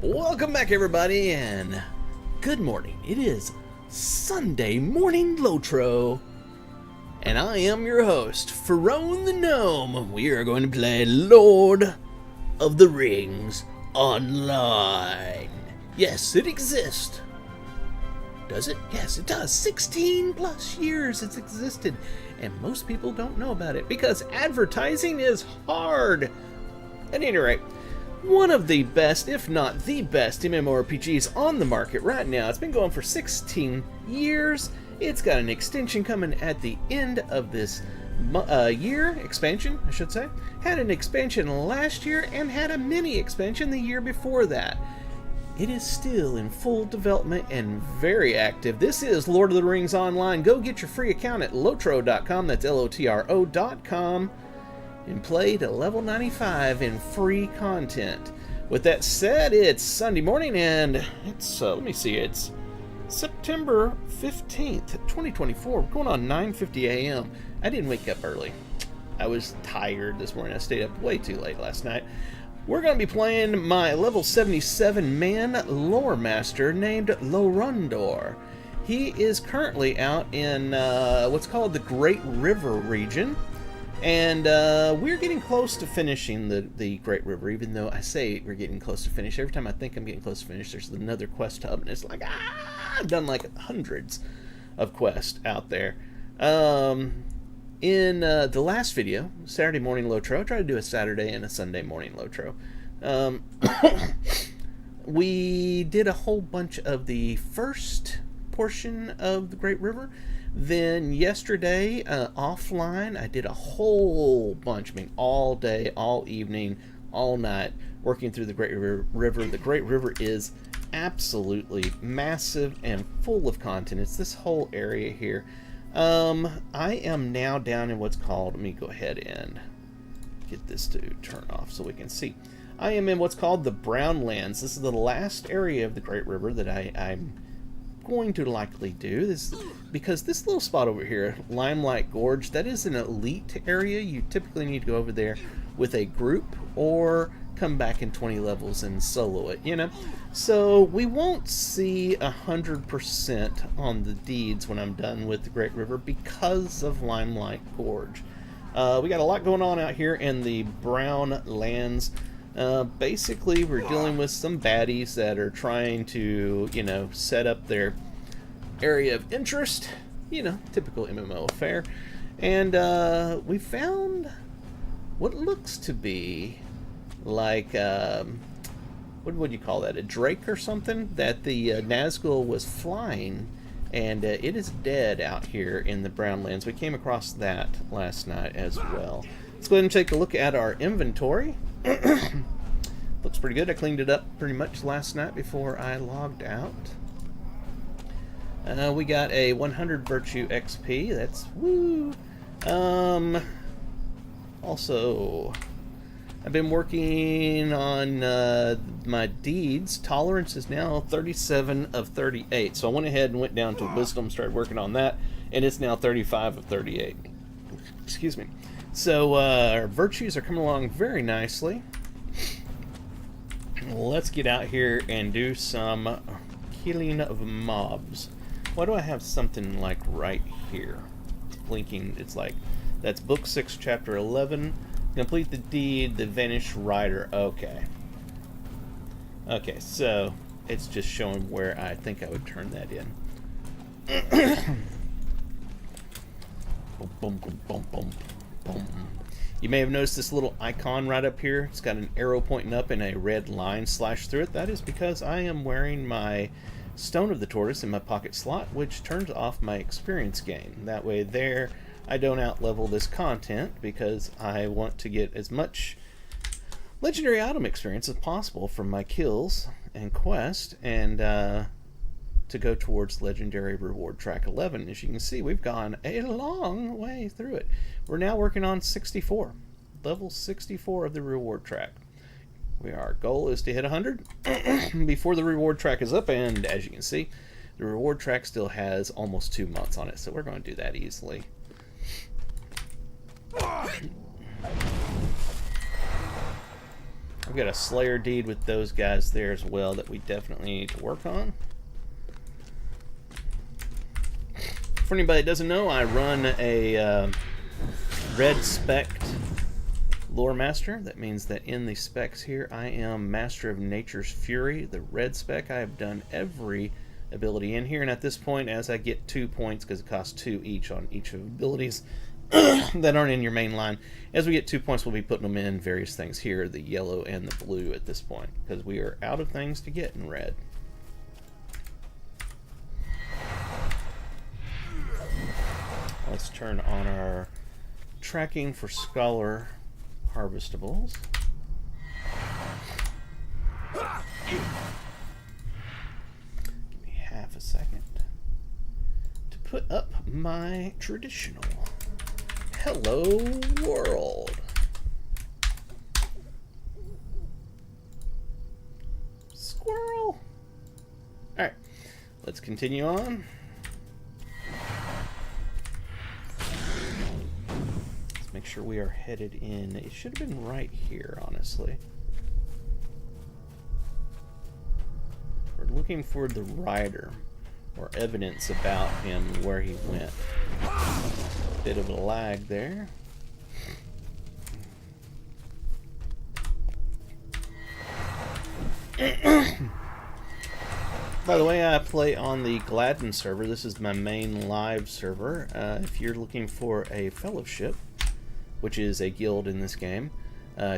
Welcome back, everybody, and good morning. It is Sunday morning Lotro, and I am your host, Pharaoh the Gnome. We are going to play Lord of the Rings Online. Yes, it exists. Does it? Yes, it does. 16 plus years it's existed, and most people don't know about it because advertising is hard. At any rate, one of the best, if not the best, MMORPGs on the market right now. It's been going for 16 years. It's got an extension coming at the end of this year. Expansion, I should say. Had an expansion last year and had a mini expansion the year before that. It is still in full development and very active. This is Lord of the Rings Online. Go get your free account at lotro.com. That's Lotro.com. And play to level 95 in free content. With that said, it's Sunday morning and it's, let me see, it's September 15th, 2024. We're going on 9:50 a.m. I didn't wake up early. I was tired this morning. I stayed up way too late last night. We're going to be playing my level 77 man lore master named Lorondor. He is currently out in what's called the Great River region. And we're getting close to finishing the Great River, even though I say we're getting close to finish. Every time I think I'm getting close to finish, there's another quest hub, and it's like, I've done like hundreds of quests out there. In the last video, Saturday morning Lotro, I tried to do a Saturday and a Sunday morning Lotro. We did a whole bunch of the first portion of the Great River. Then yesterday, offline, I did a whole bunch, I mean, all day, all evening, all night, working through the Great River. The Great River is absolutely massive and full of content. It's this whole area here. I am now down in what's called, let me go ahead and get this to turn off so we can see. I am in what's called the Brown Lands. This is the last area of the Great River that I'm going to likely do this, because this little spot over here, Limelight Gorge, that is an elite area. You typically need to go over there with a group or come back in 20 levels and solo it, you know. So we won't see 100% on the deeds when I'm done with the Great River because of Limelight Gorge. We got a lot going on out here in the Brown Lands. Basically, we're dealing with some baddies that are trying to, you know, set up their area of interest. You know, typical MMO affair. And we found what looks to be like, what would you call that? A drake or something? That the Nazgul was flying, and it is dead out here in the Brown Lands. We came across that last night as well. Let's go ahead and take a look at our inventory. Looks pretty good. I cleaned it up pretty much last night before I logged out. We got a 100 virtue XP. That's woo. Also, I've been working on my deeds. Tolerance is now 37 of 38. So I went ahead and went down to wisdom, started working on that, and it's now 35 of 38. Excuse me. So our virtues are coming along very nicely. Let's get out here and do some killing of mobs. Why do I have something like right here? It's blinking. It's like, that's book 6, chapter 11. Complete the deed, the vanished rider. Okay. Okay, so it's just showing where I think I would turn that in. Boom, boom, boom, boom, boom, boom. You may have noticed this little icon right up here. It's got an arrow pointing up and a red line slashed through it. That is because I am wearing my Stone of the Tortoise in my pocket slot, which turns off my experience gain. That way there, I don't out-level this content because I want to get as much legendary item experience as possible from my kills and quest, and to go towards legendary reward track 11. As you can see, we've gone a long way through it. We're now working on 64, level 64 of the reward track. Our goal is to hit 100 before the reward track is up, and as you can see, the reward track still has almost 2 months on it, so we're going to do that easily. I've got a Slayer deed with those guys there as well that we definitely need to work on. For anybody that doesn't know, I run a red spec'd lore master. That means that in the specs here, I am Master of Nature's Fury. The red spec, I have done every ability in here, and at this point, as I get 2 points, because it costs 2 each on each of the abilities that aren't in your main line, as we get 2 points, we'll be putting them in various things here, the yellow and the blue at this point, because we are out of things to get in red. Let's turn on our tracking for scholar harvestables. Give me half a second to put up my traditional hello world. Squirrel. Alright, let's continue on. Make sure we are headed in. It should have been right here, honestly. We're looking for the rider, or evidence about him, where he went. Bit of a lag there. By the way, I play on the Gladden server. This is my main live server. If you're looking for a fellowship, which is a guild in this game.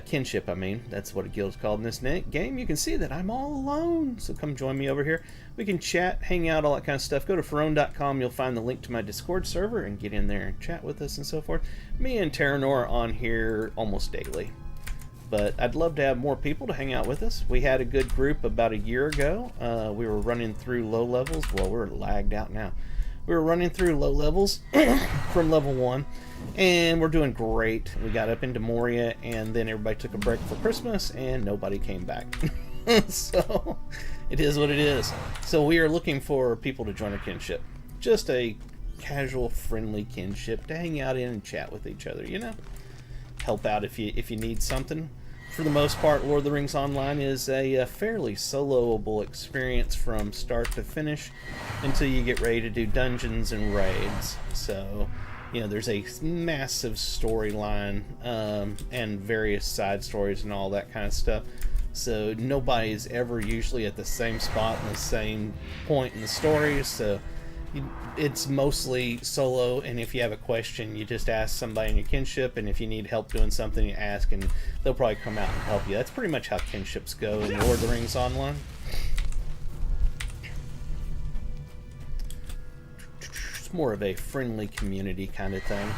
Kinship, I mean. That's what a guild is called in this game. You can see that I'm all alone. So come join me over here. We can chat, hang out, all that kind of stuff. Go to Ferone.com. You'll find the link to my Discord server and get in there and chat with us and so forth. Me and Terranor are on here almost daily. But I'd love to have more people to hang out with us. We had a good group about a year ago. We were running through low levels. Well, we're lagged out now. We were running through low levels from level 1, and we're doing great. We got up into Moria, and then everybody took a break for Christmas, and nobody came back. So, it is what it is. So we are looking for people to join our kinship. Just a casual, friendly kinship to hang out in and chat with each other, you know? Help out if you need something. For the most part, Lord of the Rings Online is a fairly soloable experience from start to finish until you get ready to do dungeons and raids. So, you know, there's a massive storyline and various side stories and all that kind of stuff. So nobody's ever usually at the same spot in the same point in the story. So it's mostly solo, and if you have a question, you just ask somebody in your kinship, and if you need help doing something, you ask, and they'll probably come out and help you. That's pretty much how kinships go in Lord of the Rings Online. It's more of a friendly community kind of thing.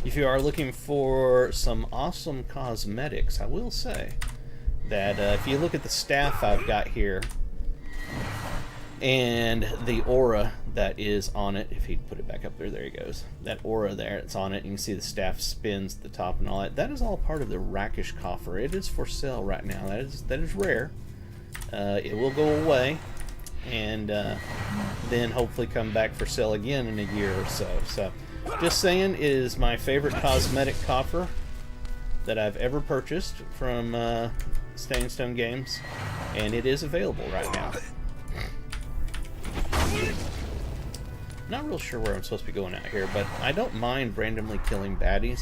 If you are looking for some awesome cosmetics, I will say that if you look at the staff I've got here, and the aura that is on it, if he'd put it back up there, there he goes. That aura there, it's on it, you can see the staff spins at the top and all that. That is all part of the Rakish coffer. It is for sale right now. That is rare. It will go away, and then hopefully come back for sale again in a year or so. So, just saying, it is my favorite cosmetic coffer that I've ever purchased from Staying Stone Games, and it is available right now. Not real sure where I'm supposed to be going out here, but I don't mind randomly killing baddies.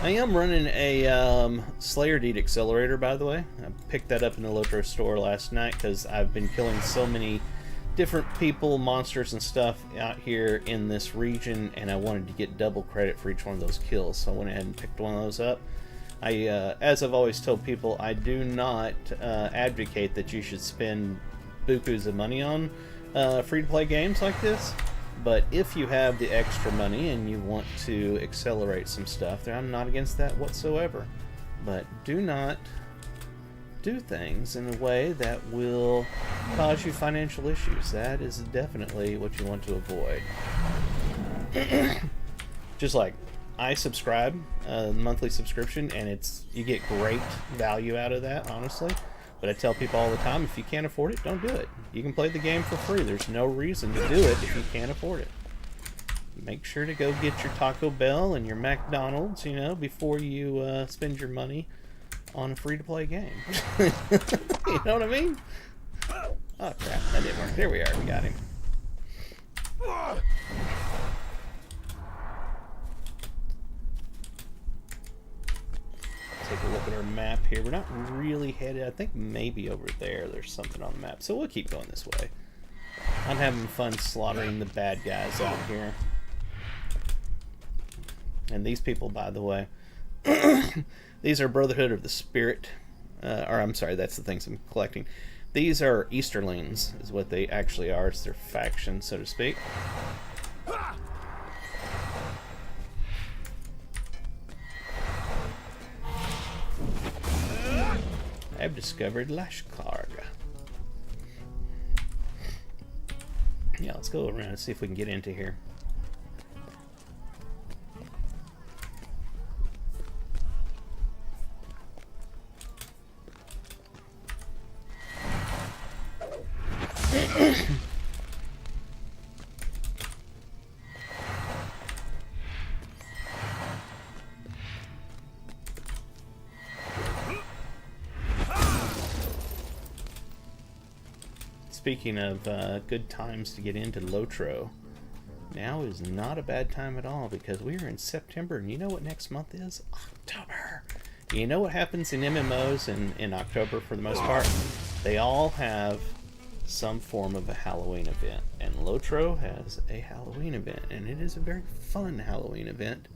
I am running a Slayer Deed Accelerator, by the way. I picked that up in the Lotro store last night because I've been killing so many different people, monsters, and stuff out here in this region, and I wanted to get double credit for each one of those kills, so I went ahead and picked one of those up. As I've always told people, I do not advocate that you should spend bukus of money on free-to-play games like this, but if you have the extra money and you want to accelerate some stuff, then I'm not against that whatsoever. But do not do things in a way that will cause you financial issues. That is definitely what you want to avoid. Just like I subscribe, monthly subscription, and you get great value out of that, honestly. But I tell people all the time, if you can't afford it, don't do it. You can play the game for free. There's no reason to do it if you can't afford it. make sure to go get your Taco Bell and your McDonald's, you know, before you spend your money on a free-to-play game. You know what I mean? Oh crap, that didn't work. There we are, we got him. Take a look at our map here. We're not really headed, I think maybe over there's something on the map. So we'll keep going this way. I'm having fun slaughtering the bad guys out here. And these people, by the way, these are Brotherhood of the Spirit. Or I'm sorry, that's the things I'm collecting. These are Easterlings, is what they actually are. It's their faction, so to speak. I've discovered Lashkarg. Yeah, let's go around and see if we can get into here. Speaking of good times to get into Lotro, now is not a bad time at all because we are in September, and you know what next month is? October. You know what happens in MMOs in October for the most part? They all have some form of a Halloween event, and Lotro has a Halloween event, and it is a very fun Halloween event.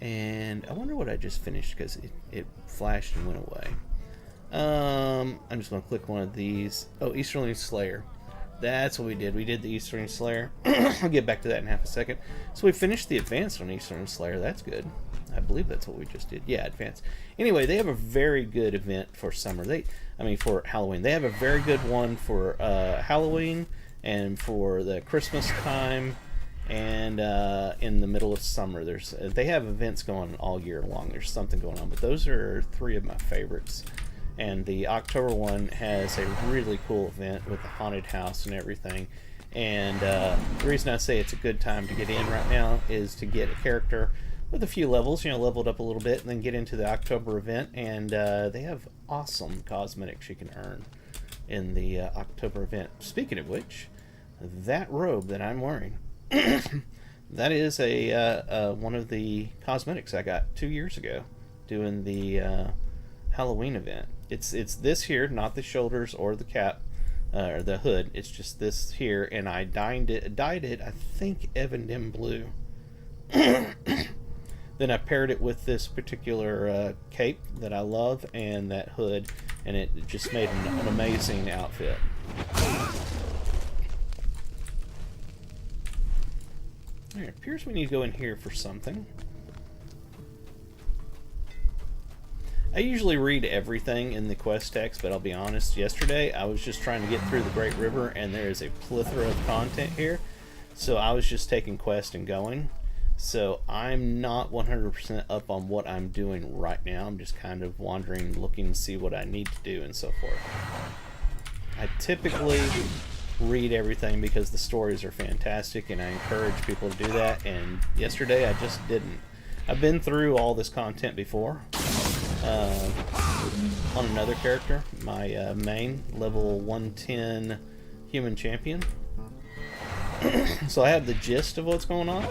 And I wonder what I just finished because it flashed and went away. I'm just going to click one of these. Oh, Easterling Slayer. That's what we did. We did the Easterling Slayer. I'll get back to that in half a second. So we finished the Advanced on Easterling Slayer. That's good. I believe that's what we just did. Yeah, Advanced. Anyway, they have a very good event for summer. For Halloween. They have a very good one for Halloween and for the Christmas time and in the middle of summer. They have events going all year long. There's something going on, but those are three of my favorites. And the October one has a really cool event with the haunted house and everything. And the reason I say it's a good time to get in right now is to get a character with a few levels, leveled up a little bit, and then get into the October event. And they have awesome cosmetics you can earn in the October event. Speaking of which, that robe that I'm wearing, that is one of the cosmetics I got 2 years ago doing the Halloween event. It's this here, not the shoulders or the cap or the hood. It's just this here, and I dyed it I think Evan blue. Then I paired it with this particular cape that I love and that hood, and it just made an amazing outfit. It appears we need to go in here for something. I usually read everything in the quest text, but I'll be honest, yesterday I was just trying to get through the Great River, and there is a plethora of content here, so I was just taking quest and going. So I'm not 100% up on what I'm doing right now. I'm just kind of wandering, looking to see what I need to do and so forth. I typically read everything because the stories are fantastic, and I encourage people to do that, and yesterday I just didn't. I've been through all this content before. On another character, my main level 110 human champion. So I have the gist of what's going on,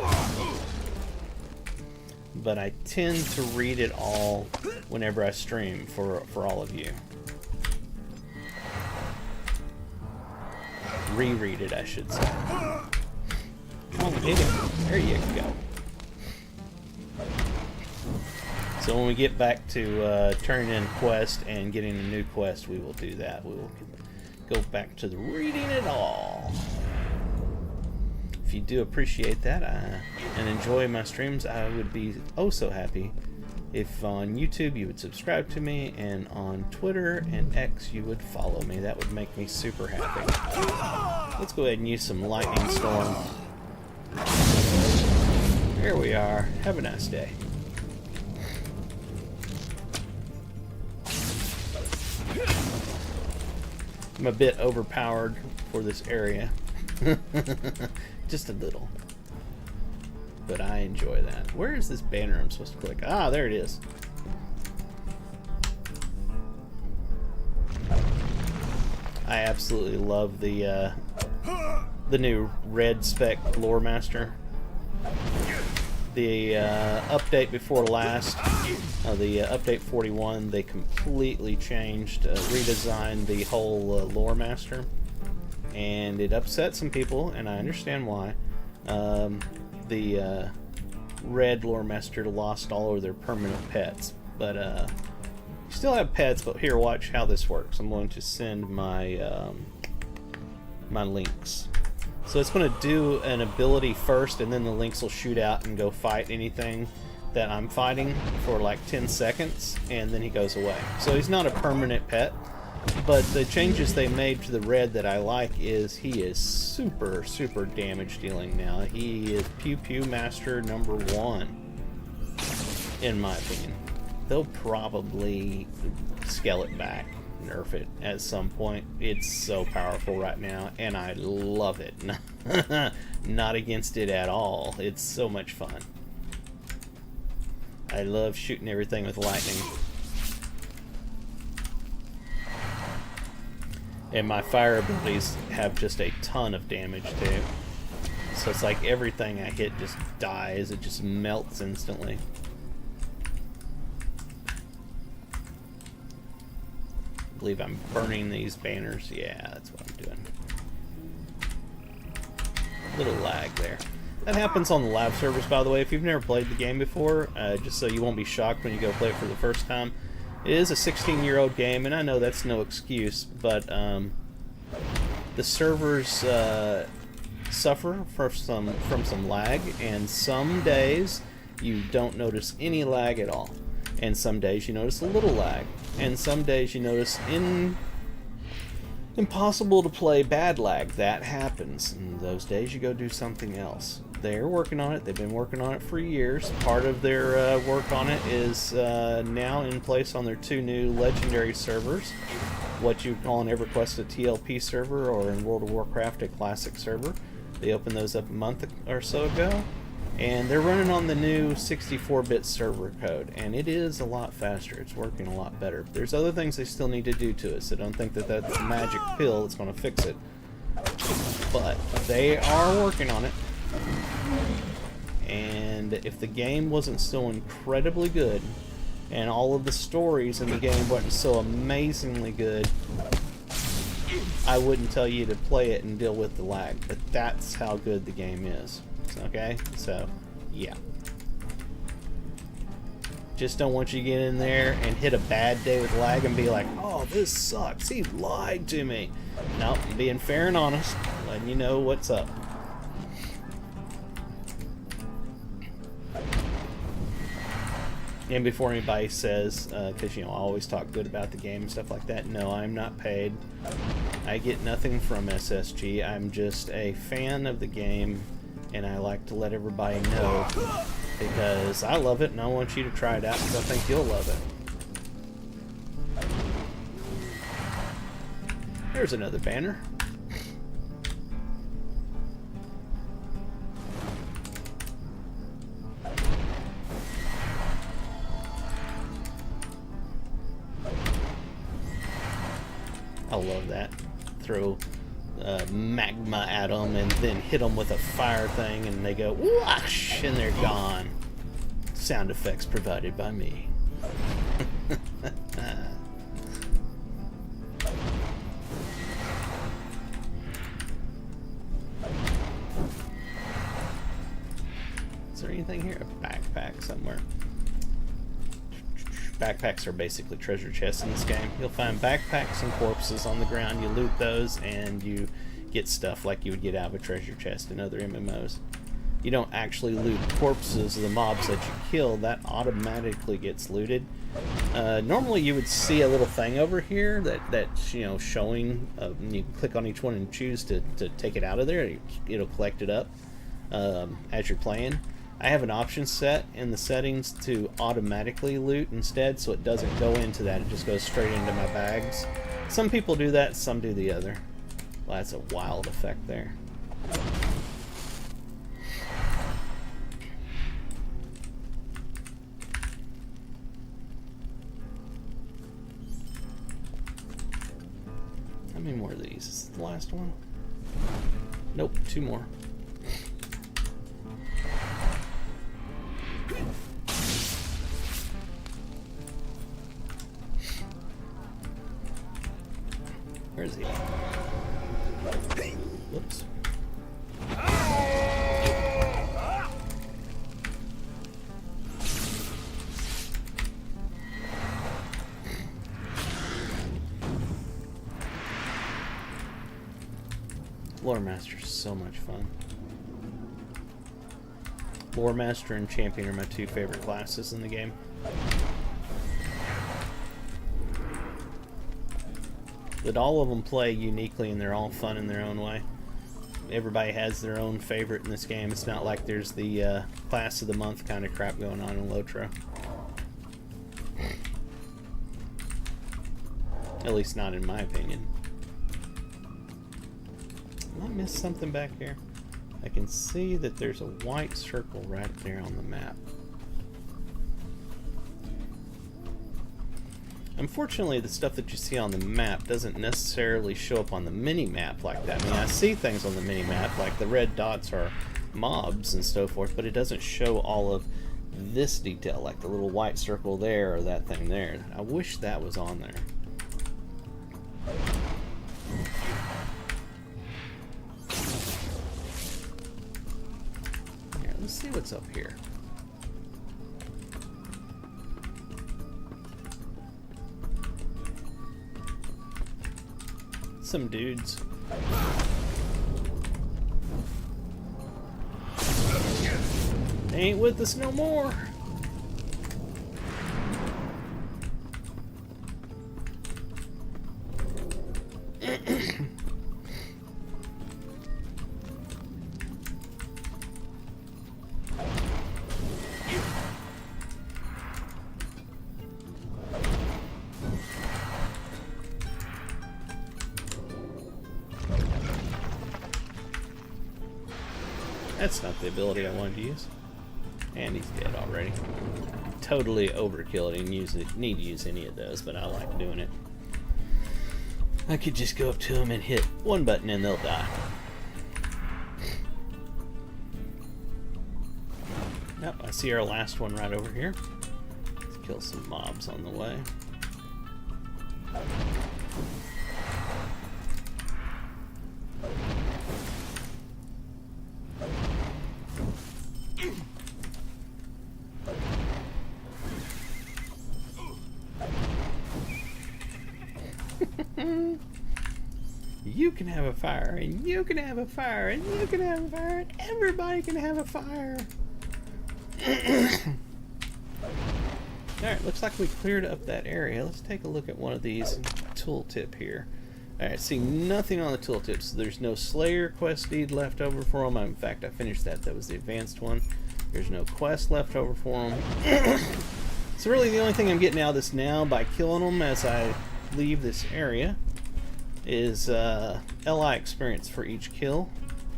but I tend to read it all whenever I stream for all of you. Reread it, I should say. Come on, hit him. There you go. So when we get back to turning in quest and getting a new quest, we will do that. We will go back to the reading it all. If you do appreciate that and enjoy my streams, I would be oh so happy if on YouTube you would subscribe to me, and on Twitter and X you would follow me. That would make me super happy. Let's go ahead and use some lightning storm. There we are. Have a nice day. I'm a bit overpowered for this area. Just a little. but I enjoy that. Where is this banner I'm supposed to click? Ah, there it is. I absolutely love the new red spec lore master. The update before last, the update 41, they completely changed, redesigned the whole lore master, and it upset some people, and I understand why. The red lore master lost all of their permanent pets, but you still have pets. But here, watch how this works. I'm going to send my my links. So it's going to do an ability first, and then the links will shoot out and go fight anything that I'm fighting for like 10 seconds, and then he goes away. So he's not a permanent pet, but the changes they made to the red that I like is he is super, super damage dealing now. He is Pew Pew Master #1, in my opinion. They'll probably scale it back, nerf it at some point. It's so powerful right now, and I love it. Not against it at all. It's so much fun. I love shooting everything with lightning. And my fire abilities have just a ton of damage too. So it's like everything I hit just dies. It just melts instantly. I believe I'm burning these banners. Yeah, that's what I'm doing. Little lag there. That happens on the live servers, by the way. If you've never played the game before, just so you won't be shocked when you go play it for the first time, it is a 16-year-old game, and I know that's no excuse, but the servers suffer from some lag, and some days you don't notice any lag at all, and some days you notice a little lag, and some days you notice impossible to play bad lag. That happens, and those days you go do something else. They're working on it. They've been working on it for years. Part of their work on it is now in place on their 2 new legendary servers, what you call in EverQuest a TLP server, or in World of Warcraft a classic server. They opened those up a month or so ago, and they're running on the new 64-bit server code, and it is a lot faster. It's working a lot better. There's other things they still need to do to it, so don't think that that's a magic pill that's going to fix it. But they are working on it. And if the game wasn't so incredibly good, and all of the stories in the game wasn't so amazingly good, I wouldn't tell you to play it and deal with the lag. But that's how good the game is. Okay? So, yeah. Just don't want you to get in there and hit a bad day with lag and be like, oh, this sucks. He lied to me. No, I'm being fair and honest, letting you know what's up. And before anybody says, because you know I always talk good about the game and stuff like that, no, I'm not paid. I get nothing from SSG. I'm just a fan of the game, and I like to let everybody know because I love it, and I want you to try it out because I think you'll love it. There's another banner. I love that. Throw magma at them and then hit them with a fire thing and they go whoosh and they're gone. Sound effects provided by me. Is there anything here? A backpack somewhere. Backpacks are basically treasure chests in this game. You'll find backpacks and corpses on the ground. You loot those and you get stuff like you would get out of a treasure chest in other MMOs. You don't actually loot corpses of the mobs that you kill. That automatically gets looted. Normally you would see a little thing over here that's you know showing. You can click on each one and choose to take it out of there. It'll collect it up as you're playing. I have an option set in the settings to automatically loot instead, so it doesn't go into that. It just goes straight into my bags. Some people do that, some do the other. Well, that's a wild effect there. How many more of these? Is this the last one? Nope, 2 more. Where is he? Whoops. Lore Master is so much fun. Lore Master and Champion are my 2 favorite classes in the game. But all of them play uniquely and they're all fun in their own way. Everybody has their own favorite in this game. It's not like there's the class of the month kind of crap going on in Lotro. At least not in my opinion. Did I miss something back here? I can see that there's a white circle right there on the map. Unfortunately, the stuff that you see on the map doesn't necessarily show up on the mini-map like that. I mean, I see things on the mini-map, like the red dots are mobs and so forth, but it doesn't show all of this detail, like the little white circle there or that thing there. I wish that was on there. Here, let's see what's up here. Some dudes. They ain't with us no more. That's not the ability I wanted to use. And he's dead already. Totally overkill. I didn't need to use any of those, but I like doing it. I could just go up to them and hit one button and they'll die. Yep, I see our last one right over here. Let's kill some mobs on the way. You can have a fire, and you can have a fire, and you can have a fire, and everybody can have a fire. Alright, looks like we cleared up that area. Let's take a look at one of these tooltip here. Alright, see nothing on the tooltip, so there's no Slayer quest deed left over for them. In fact, I finished that. That was the advanced one. There's no quest left over for them. So really the only thing I'm getting out of this now by killing them as I leave this area is LI experience for each kill.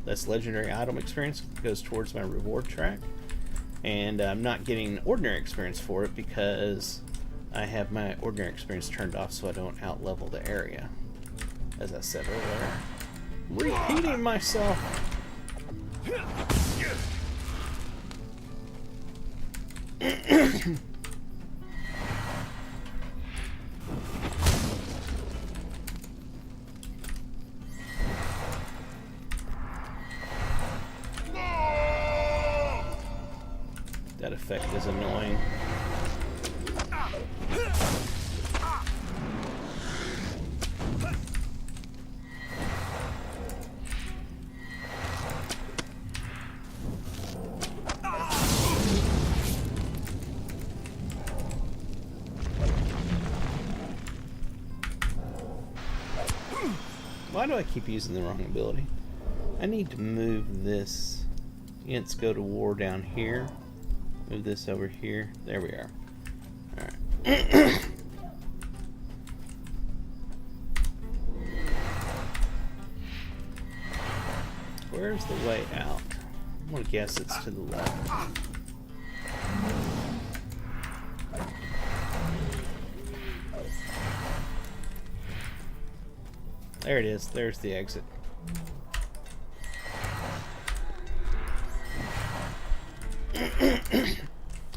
That's legendary item experience. It goes towards my reward track. And I'm not getting ordinary experience for it because I have my ordinary experience turned off so I don't out-level the area. As I said earlier. Repeating myself. That effect is annoying. Why do I keep using the wrong ability? I need to move this Ents go to war down here. Move this over here. There we are. Alright. Where's the way out? I'm gonna guess it's to the left. There it is. There's the exit.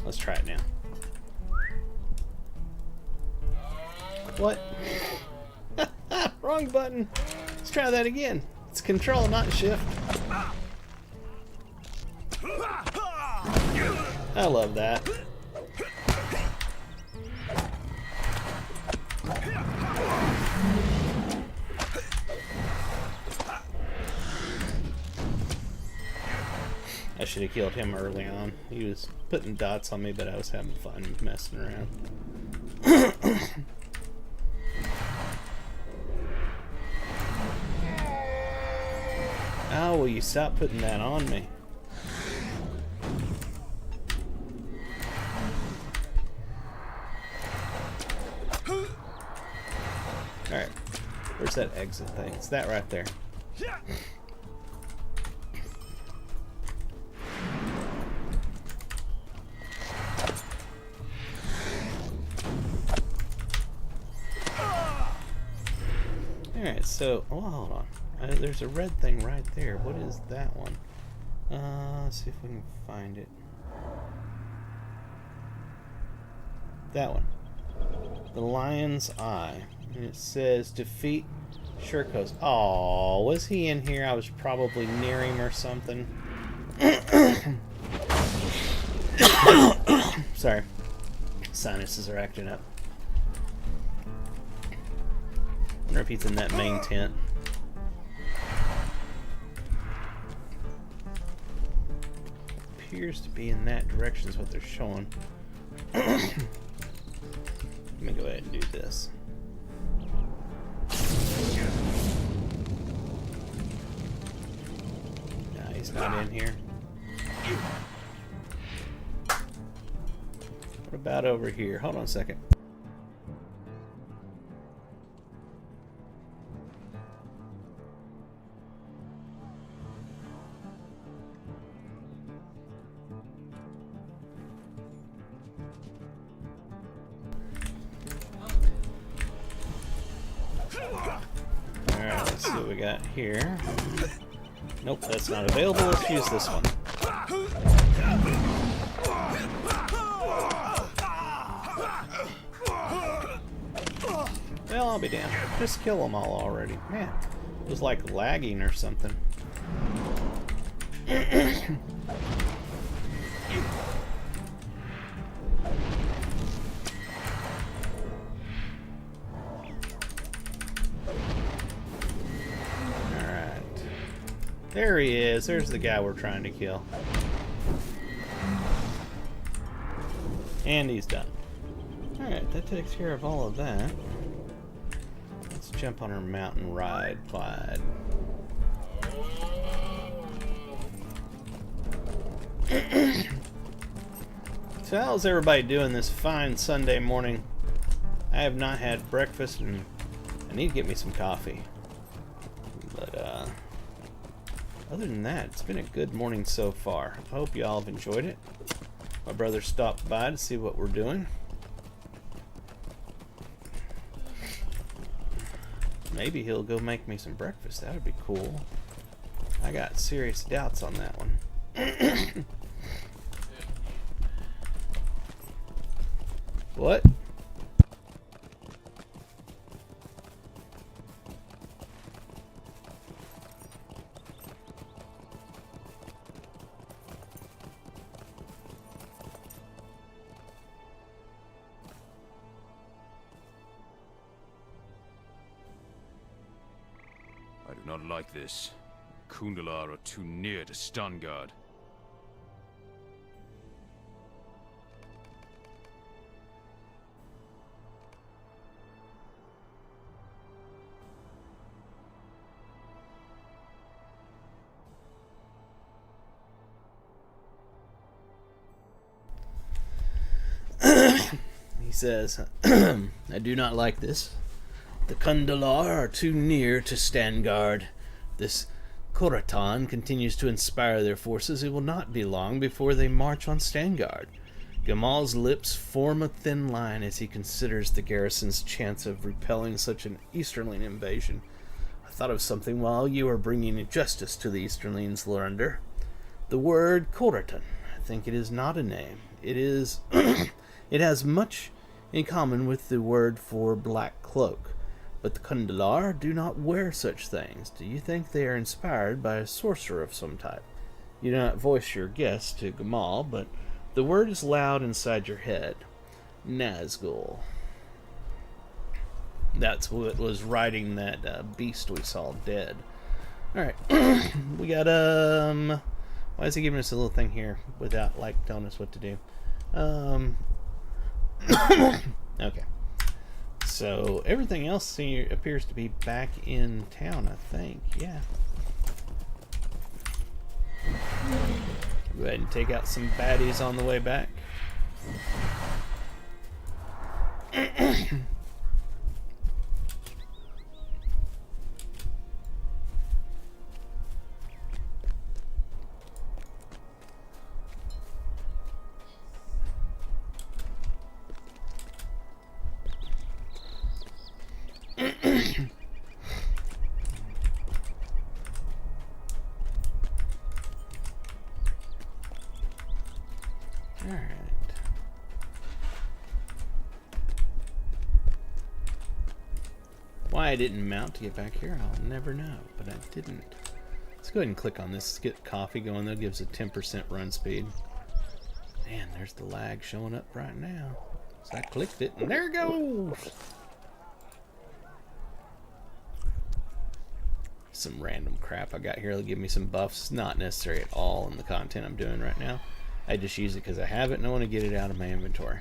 Let's try it now. What? Wrong button. Let's try that again. It's control, not shift. I love that. I should have killed him early on. He was putting dots on me, but I was having fun messing around. Oh, will you stop putting that on me? Alright. Where's that exit thing? It's that right there. Alright, so, oh, hold on. There's a red thing right there. What is that one? Let's see if we can find it. That one. The Lion's Eye. And it says defeat Shirkos. Oh, was he in here? I was probably near him or something. Sorry. Sinuses are acting up. I wonder if he's in that main tent. Appears to be in that direction is what they're showing. Let me go ahead and do this. Nah, he's not in here. What about over here? Hold on a second. Alright, let's see what we got here. Nope, that's not available. Let's use this one. Well, I'll be damned. Just kill them all already. Man, it was like lagging or something. There he is. There's the guy we're trying to kill. And he's done. Alright, that takes care of all of that. Let's jump on our mountain ride, Clyde. So how's everybody doing this fine Sunday morning? I have not had breakfast and I need to get me some coffee. But, other than that, it's been a good morning so far. I hope y'all have enjoyed it. My brother stopped by to see what we're doing. Maybe he'll go make me some breakfast. That would be cool. I got serious doubts on that one. What? I do not like this. Kundalar are too near to Stangard. He says, I do not like this. The Kundalar are too near to Stangard. This Koratan continues to inspire their forces. It will not be long before they march on Stangard. Gamal's lips form a thin line as he considers the garrison's chance of repelling such an easterling invasion. A thought of something while you were bringing justice to the Easterlings, Lorander. The word Corriton. I think it is not a name. It is... it has much in common with the word for black cloak. But the Kundalar do not wear such things. Do you think they are inspired by a sorcerer of some type? You do not voice your guess to Gamal, but the word is loud inside your head. Nazgul. That's what was riding that beast we saw dead. Alright. We got, why is he giving us a little thing here without, like, telling us what to do? Okay. So, everything else here appears to be back in town, I think. Yeah. Go ahead and take out some baddies on the way back. Why I didn't mount to get back here, I'll never know, but I didn't. Let's go ahead and click on this. Let's get coffee going. That gives a 10% run speed. Man, there's the lag showing up right now. So I clicked it, and there it goes! Some random crap I got here that'll give me some buffs. Not necessary at all in the content I'm doing right now. I just use it because I have it and I want to get it out of my inventory.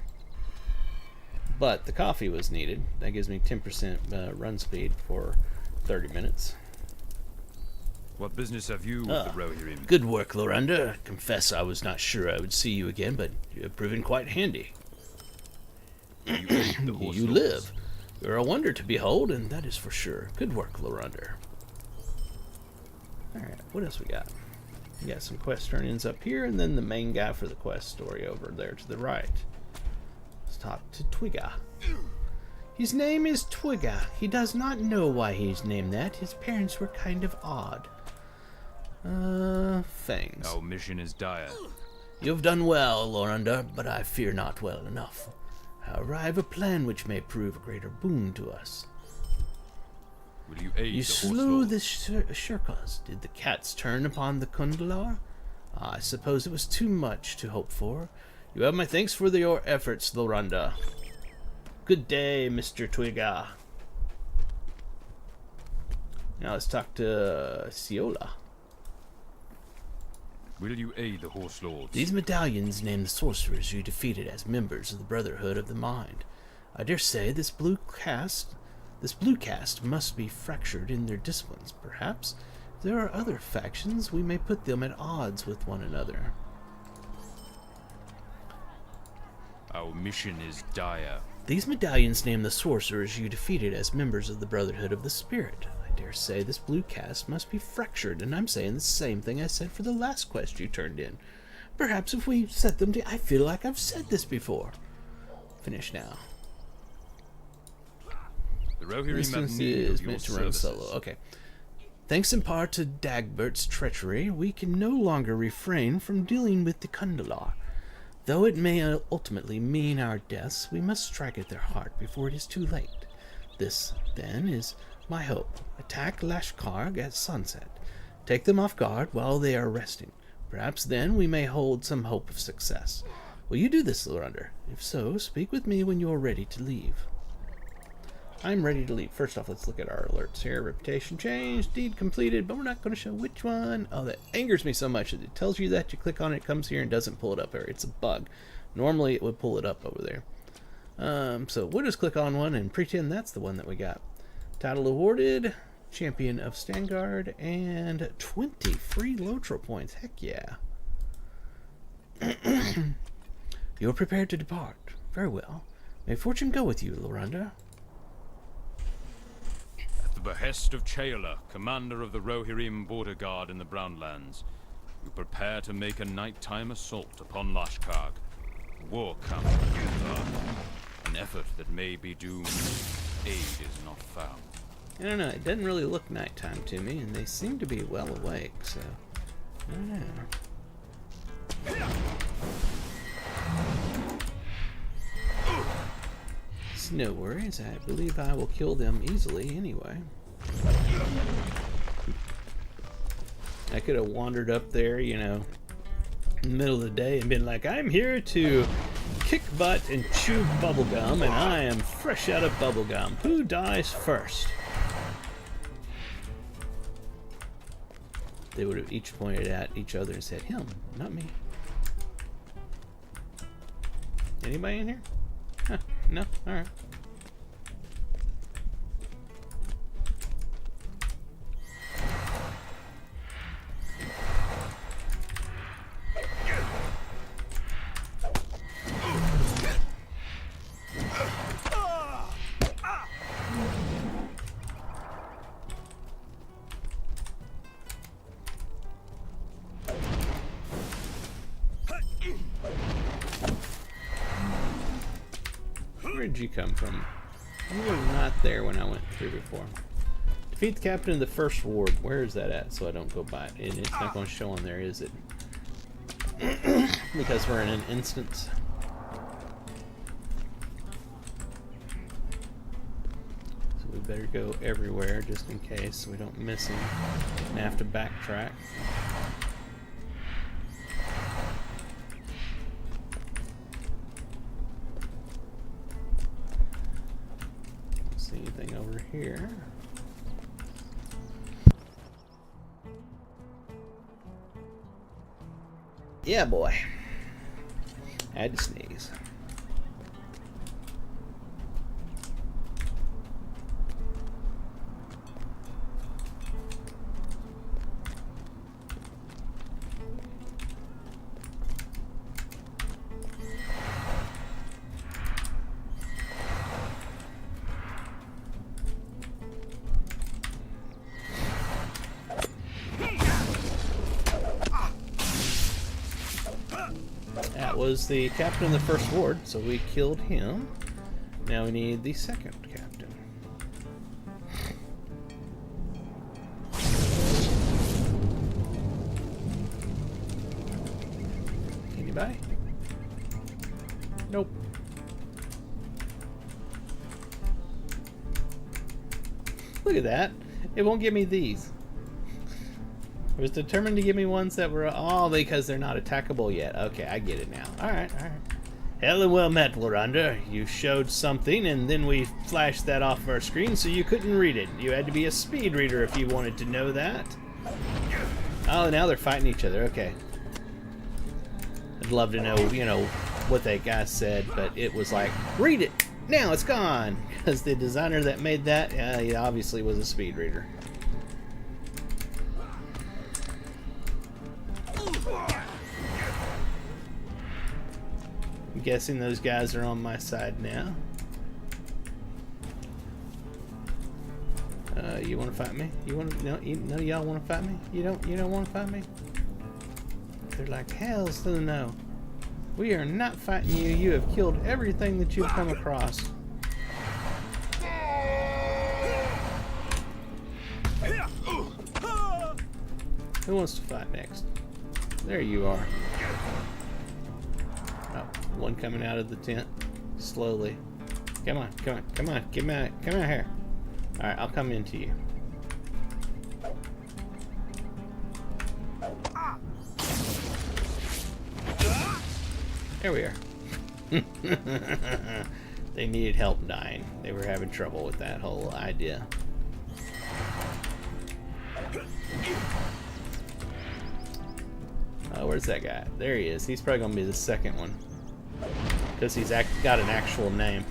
But the coffee was needed. That gives me 10% run speed for 30 minutes. What business have you with the Rohirrim? Good work, Lorander. Confess I was not sure I would see you again, but you have proven quite handy. You live. You're a wonder to behold, and that is for sure. Good work, Lorander. Alright, what else we got? We got some quest turn-ins up here, and then the main guy for the quest story over there to the right. Let's talk to Twigga. His name is Twigga. He does not know why he's named that. His parents were kind of odd. Fangs. Our mission is dire. You have done well, Lorander, but I fear not well enough. However, I have a plan which may prove a greater boon to us. Will you aid You the slew the Horselords? Shurkas. Did the cats turn upon the Kundalar? I suppose it was too much to hope for. You have my thanks for your efforts, Lorander. Good day, Mr. Twigga. Now let's talk to Ciola. Will you aid the Horselords? These medallions name the sorcerers you defeated as members of the Brotherhood of the Mind. I dare say this blue caste must be fractured in their disciplines. Perhaps if there are other factions, we may put them at odds with one another. Our mission is dire. These medallions name the sorcerers you defeated as members of the Brotherhood of the Spirit. I dare say this blue caste must be fractured, and I'm saying the same thing I said for the last quest you turned in. Perhaps if we set them to... I feel like I've said this before. Finish now. The Rohirrim This have one need is of your meant to run services. solo. Okay. Thanks in part to Dagbert's treachery, we can no longer refrain from dealing with the Kundalar. Though it may ultimately mean our deaths, we must strike at their heart before it is too late. This, then, is my hope. Attack Lashkarg at sunset. Take them off guard while they are resting. Perhaps then we may hold some hope of success. Will you do this, Lorander? If so, speak with me when you are ready to leave. I'm ready to leave. First off, let's look at our alerts here. Reputation changed, deed completed, but we're not going to show which one. Oh, that angers me so much that it tells you that you click on it, it comes here and doesn't pull it up here. It's a bug. Normally it would pull it up over there. So we'll just click on one and pretend that's the one that we got. Title awarded, Champion of Stangard, and 20 free Lotro points. Heck yeah. You are prepared to depart. Very well. May fortune go with you, Lorander. At the behest of Chaela, commander of the Rohirrim border guard in the Brownlands, you prepare to make a nighttime assault upon Lashkarg. War camp Uther. An effort that may be doomed. Aid is not found. I don't know, it doesn't really look nighttime to me, and they seem to be well awake, so I don't know. It's no worries, I believe I will kill them easily anyway. I could have wandered up there, you know, in the middle of the day and been like, I'm here to kick butt and chew bubblegum, and I am fresh out of bubblegum. Who dies first? They would have each pointed at each other and said, him, not me. Anybody in here? Huh, no? Alright. Where did you come from? You were not there when I went through before. Defeat the captain of the first ward. Where is that at? So I don't go by it. And it's not going to show on there, is it? Because we're in an instance. So we better go everywhere just in case we don't miss him and have to backtrack. Anything over here? Yeah, boy. I had to sneeze. That was the captain of the first ward, so we killed him. Now we need the second captain. Anybody? Nope. Look at that. It won't give me these. It was determined to give me ones that were all because they're not attackable yet. Okay, I get it now. Alright. Hell and well met, Loranda. You showed something and then we flashed that off our screen so you couldn't read it. You had to be a speed reader if you wanted to know that. Oh, now they're fighting each other. Okay. I'd love to know, you know, what that guy said, but it was like, read it! Now it's gone! Because the designer that made that, he obviously was a speed reader. I'm guessing those guys are on my side now. You want to fight me? You want to? No, y'all want to fight me? You don't want to fight me? They're like, hells to the no. We are not fighting you. You have killed everything that you've come across. Who wants to fight next? There you are. Oh, one coming out of the tent slowly. Come on. Come out here. Alright, I'll come into you. There we are. They needed help dying. They were having trouble with that whole idea. Where's that guy? There he is. He's probably going to be the second one. Because he's got an actual name.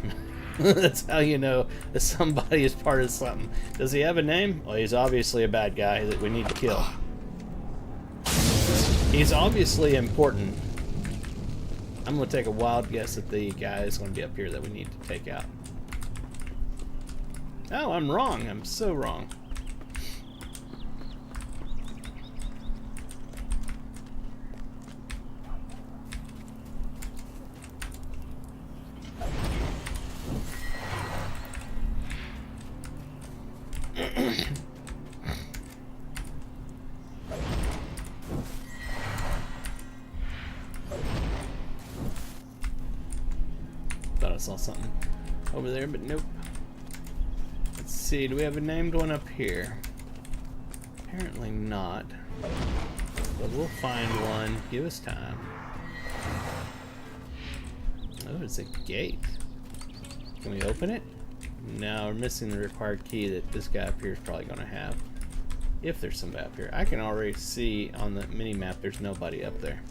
That's how you know that somebody is part of something. Does he have a name? Well, he's obviously a bad guy that we need to kill. He's obviously important. I'm going to take a wild guess that the guy is going to be up here that we need to take out. Oh, I'm wrong. I'm so wrong. Thought I saw something over there, but nope. Let's see, do we have a named one up here? Apparently not. But we'll find one. Give us time. Oh, it's a gate. Can we open it? No, we're missing the required key that this guy up here is probably going to have. If there's somebody up here. I can already see on the mini-map there's nobody up there.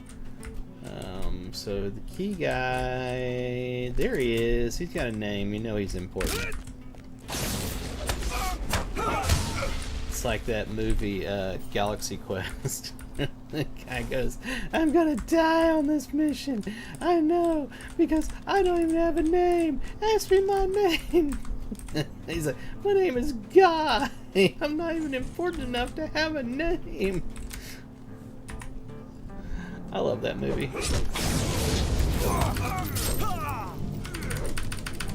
So the key guy... There he is. He's got a name. You know he's important. It's like that movie, Galaxy Quest. The guy goes, I'm gonna die on this mission. I know, because I don't even have a name. Ask me my name. He's like, my name is Guy. I'm not even important enough to have a name. I love that movie.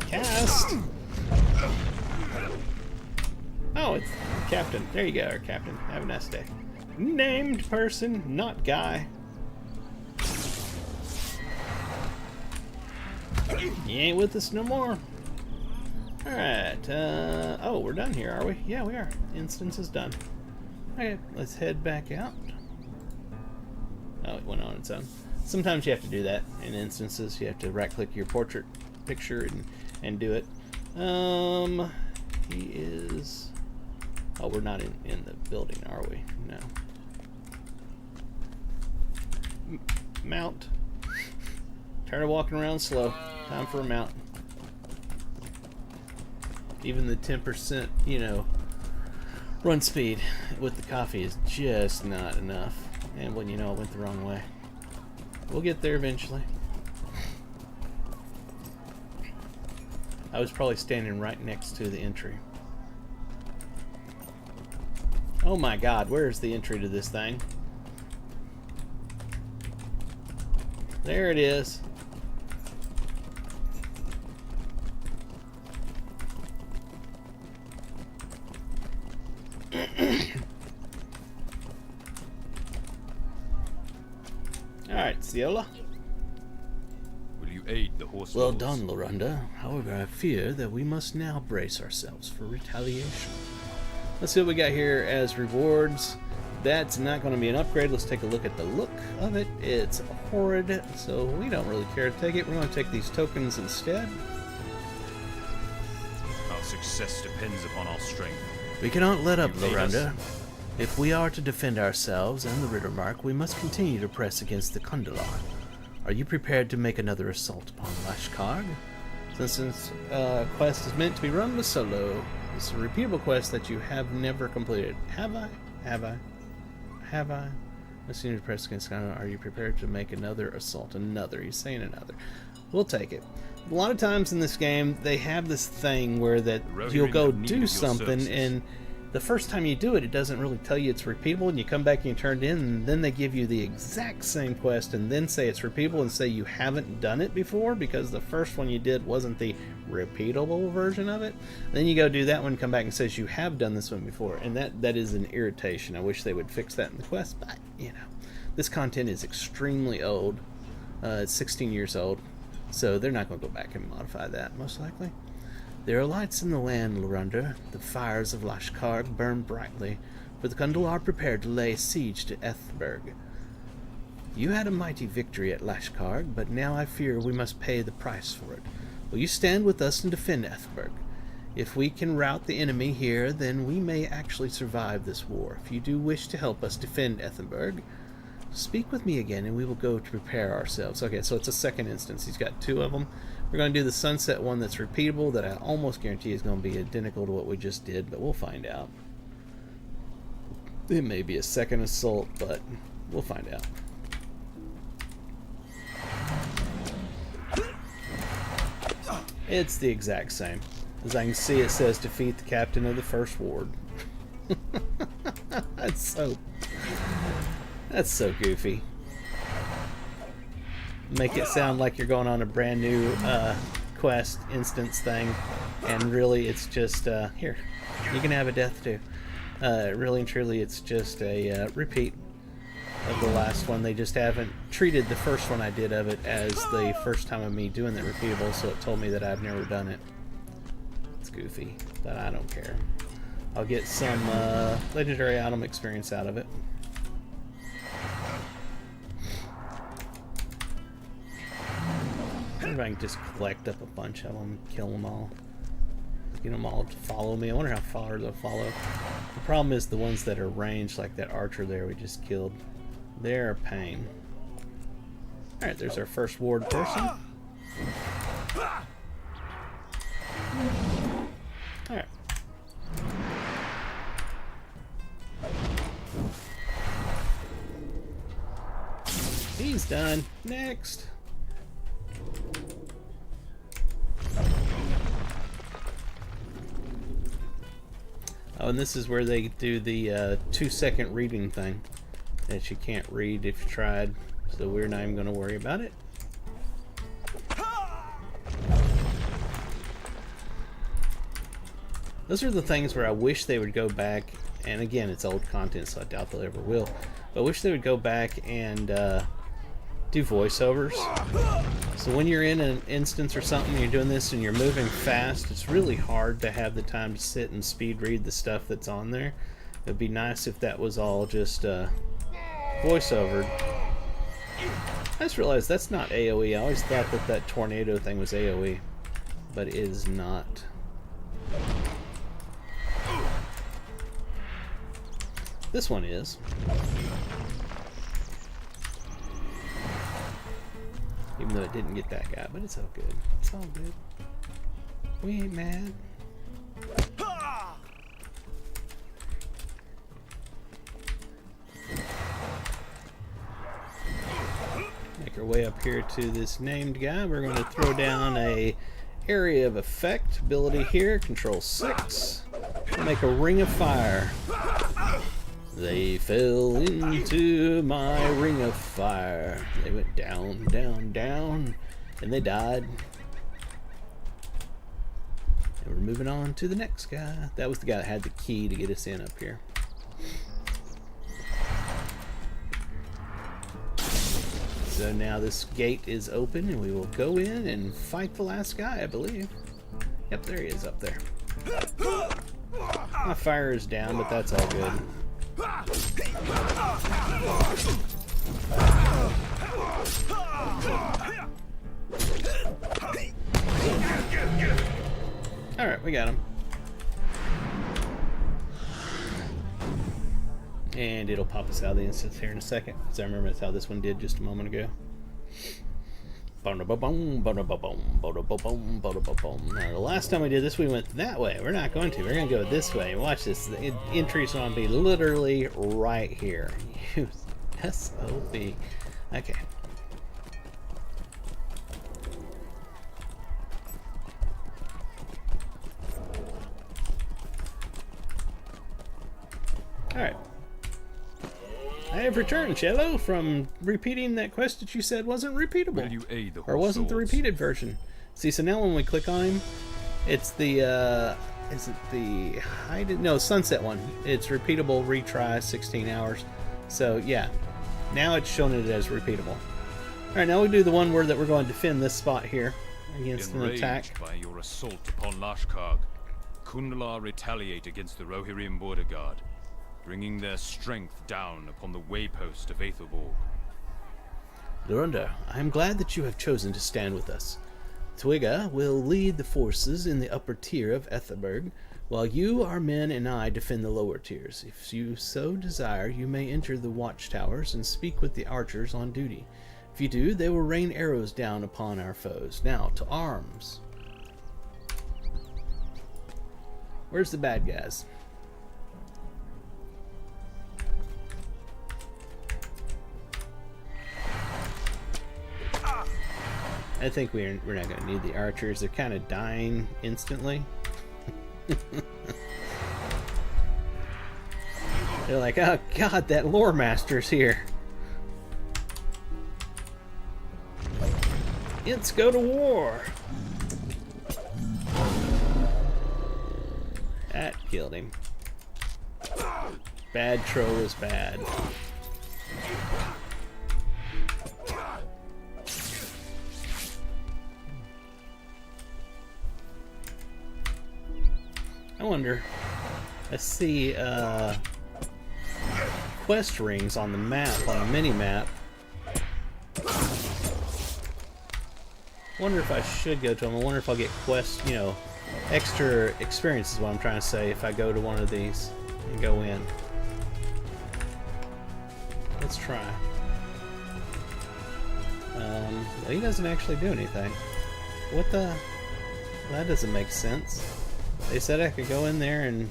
Cast. Oh, it's Captain. There you go, our Captain. Have a nice day. Named person, not guy. You ain't with us no more. Alright, oh, we're done here, are we? Yeah, we are. Instance is done. Okay, let's head back out. Oh, it went on its own. Sometimes you have to do that in instances. You have to right-click your portrait picture and do it. He is... Oh, we're not in the building, are we? No. Mount. Tired of walking around slow. Time for a mount. Even the 10%, you know, run speed with the coffee is just not enough. And when you know it went the wrong way. We'll get there eventually. I was probably standing right next to the entry. Oh my god, where's the entry to this thing? There it is. Alright, Ciola. Will you aid the horse Well lords? done, Lorunda. However, I fear that we must now brace ourselves for retaliation. Let's see what we got here as rewards. That's not going to be an upgrade. Let's take a look at the look of it. It's horrid, so we don't really care to take it. We're going to take these tokens instead. Our success depends upon our strength. We cannot let up, You aid us. Lorunda. If we are to defend ourselves and the Rittermark, we must continue to press against the Kundalar. Are you prepared to make another assault upon Lashkarg? Since this quest is meant to be run with solo, it's a repeatable quest that you have never completed. Have I? Have I? Have I? Must continue to press against Kundalar. Are you prepared to make another assault? Another. He's saying another. We'll take it. A lot of times in this game, they have this thing where that you'll go do something and the first time you do it, it doesn't really tell you it's repeatable, and you come back and you turn it in, and then they give you the exact same quest and then say it's repeatable and say you haven't done it before because the first one you did wasn't the repeatable version of it. Then you go do that one, come back and says you have done this one before, and that is an irritation. I wish they would fix that in the quest, but you know, this content is extremely old. It's 16 years old, so they're not going to go back and modify that, most likely. There are lights in the land, Lorunda. The fires of Lashkarg burn brightly, for the Kundalar are prepared to lay siege to Ethberg. You had a mighty victory at Lashkarg, but now I fear we must pay the price for it. Will you stand with us and defend Ethberg? If we can rout the enemy here, then we may actually survive this war. If you do wish to help us defend Ethberg, speak with me again and we will go to prepare ourselves. Okay, so it's a second instance. He's got two of them. We're going to do the sunset one that's repeatable that I almost guarantee is going to be identical to what we just did, but we'll find out. It may be a second assault, but we'll find out. It's the exact same. As I can see, it says defeat the captain of the first ward. That's so goofy. Make it sound like you're going on a brand new quest instance thing, and really it's just here, you can have a death too. Really and truly, it's just a repeat of the last one. They just haven't treated the first one I did of it as the first time of me doing the repeatable, so it told me that I've never done it. It's goofy, but I don't care. I'll get some legendary item experience out of it. I wonder if I can just collect up a bunch of them, kill them all. Get them all to follow me. I wonder how far they'll follow. The problem is the ones that are ranged, like that archer there we just killed. They're a pain. Alright, there's our first ward person. Alright. He's done. Next. Oh, and this is where they do the 2-second reading thing that you can't read if you tried, so we're not even going to worry about it. Those are the things where I wish they would go back, and again, it's old content, so I doubt they'll ever will, but I wish they would go back and do voiceovers. So when you're in an instance or something, you're doing this and you're moving fast, it's really hard to have the time to sit and speed read the stuff that's on there. It'd be nice if that was all just voiceovered. I just realized that's not AoE. I always thought that that tornado thing was AoE, but it is not. This one is. Even though it didn't get that guy, but it's all good. It's all good. We ain't mad. Make our way up here to this named guy. We're going to throw down a area of effect ability here. Control 6. Make a ring of fire. They fell into my ring of fire. They went down, down, down, and they died. And we're moving on to the next guy. That was the guy that had the key to get us in up here. So now this gate is open, and we will go in and fight the last guy, I believe. Yep, there he is up there. My fire is down, but that's all good. Alright, we got him. And it'll pop us out of the instance here in a second, because I remember that's how this one did just a moment ago. Now, the last time we did this, we went that way. We're not going to. We're going to go this way. Watch this. The entry's going to be literally right here. SOB. Okay. Alright. I have returned, Cello, from repeating that quest that you said wasn't repeatable. Will you aid the or wasn't the repeated version. See, so now when we click on him, it's the, is it the hide? No, sunset one. It's repeatable, retry, 16 hours. So, yeah. Now it's showing it as repeatable. Alright, now we do the one word that we're going to defend this spot here against an attack. By your assault upon Lashkarg, Kundala retaliate against the Rohirrim border guard, bringing their strength down upon the waypost of Aethelborg. Lorunda, I am glad that you have chosen to stand with us. Twiga will lead the forces in the upper tier of Aethelborg, while you, our men, and I defend the lower tiers. If you so desire, you may enter the watchtowers and speak with the archers on duty. If you do, they will rain arrows down upon our foes. Now, to arms. Where's the bad guys? I think we're not going to need the archers. They're kind of dying instantly. They're like, oh god, that lore master's here. Let's go to war. That killed him. Bad troll is bad. I wonder. I see quest rings on the map, on a mini map. I wonder if I should go to them. I wonder if I'll get quest, you know, extra experience is what I'm trying to say if I go to one of these and go in. Let's try. Well, he doesn't actually do anything. What the? That doesn't make sense. They said I could go in there and...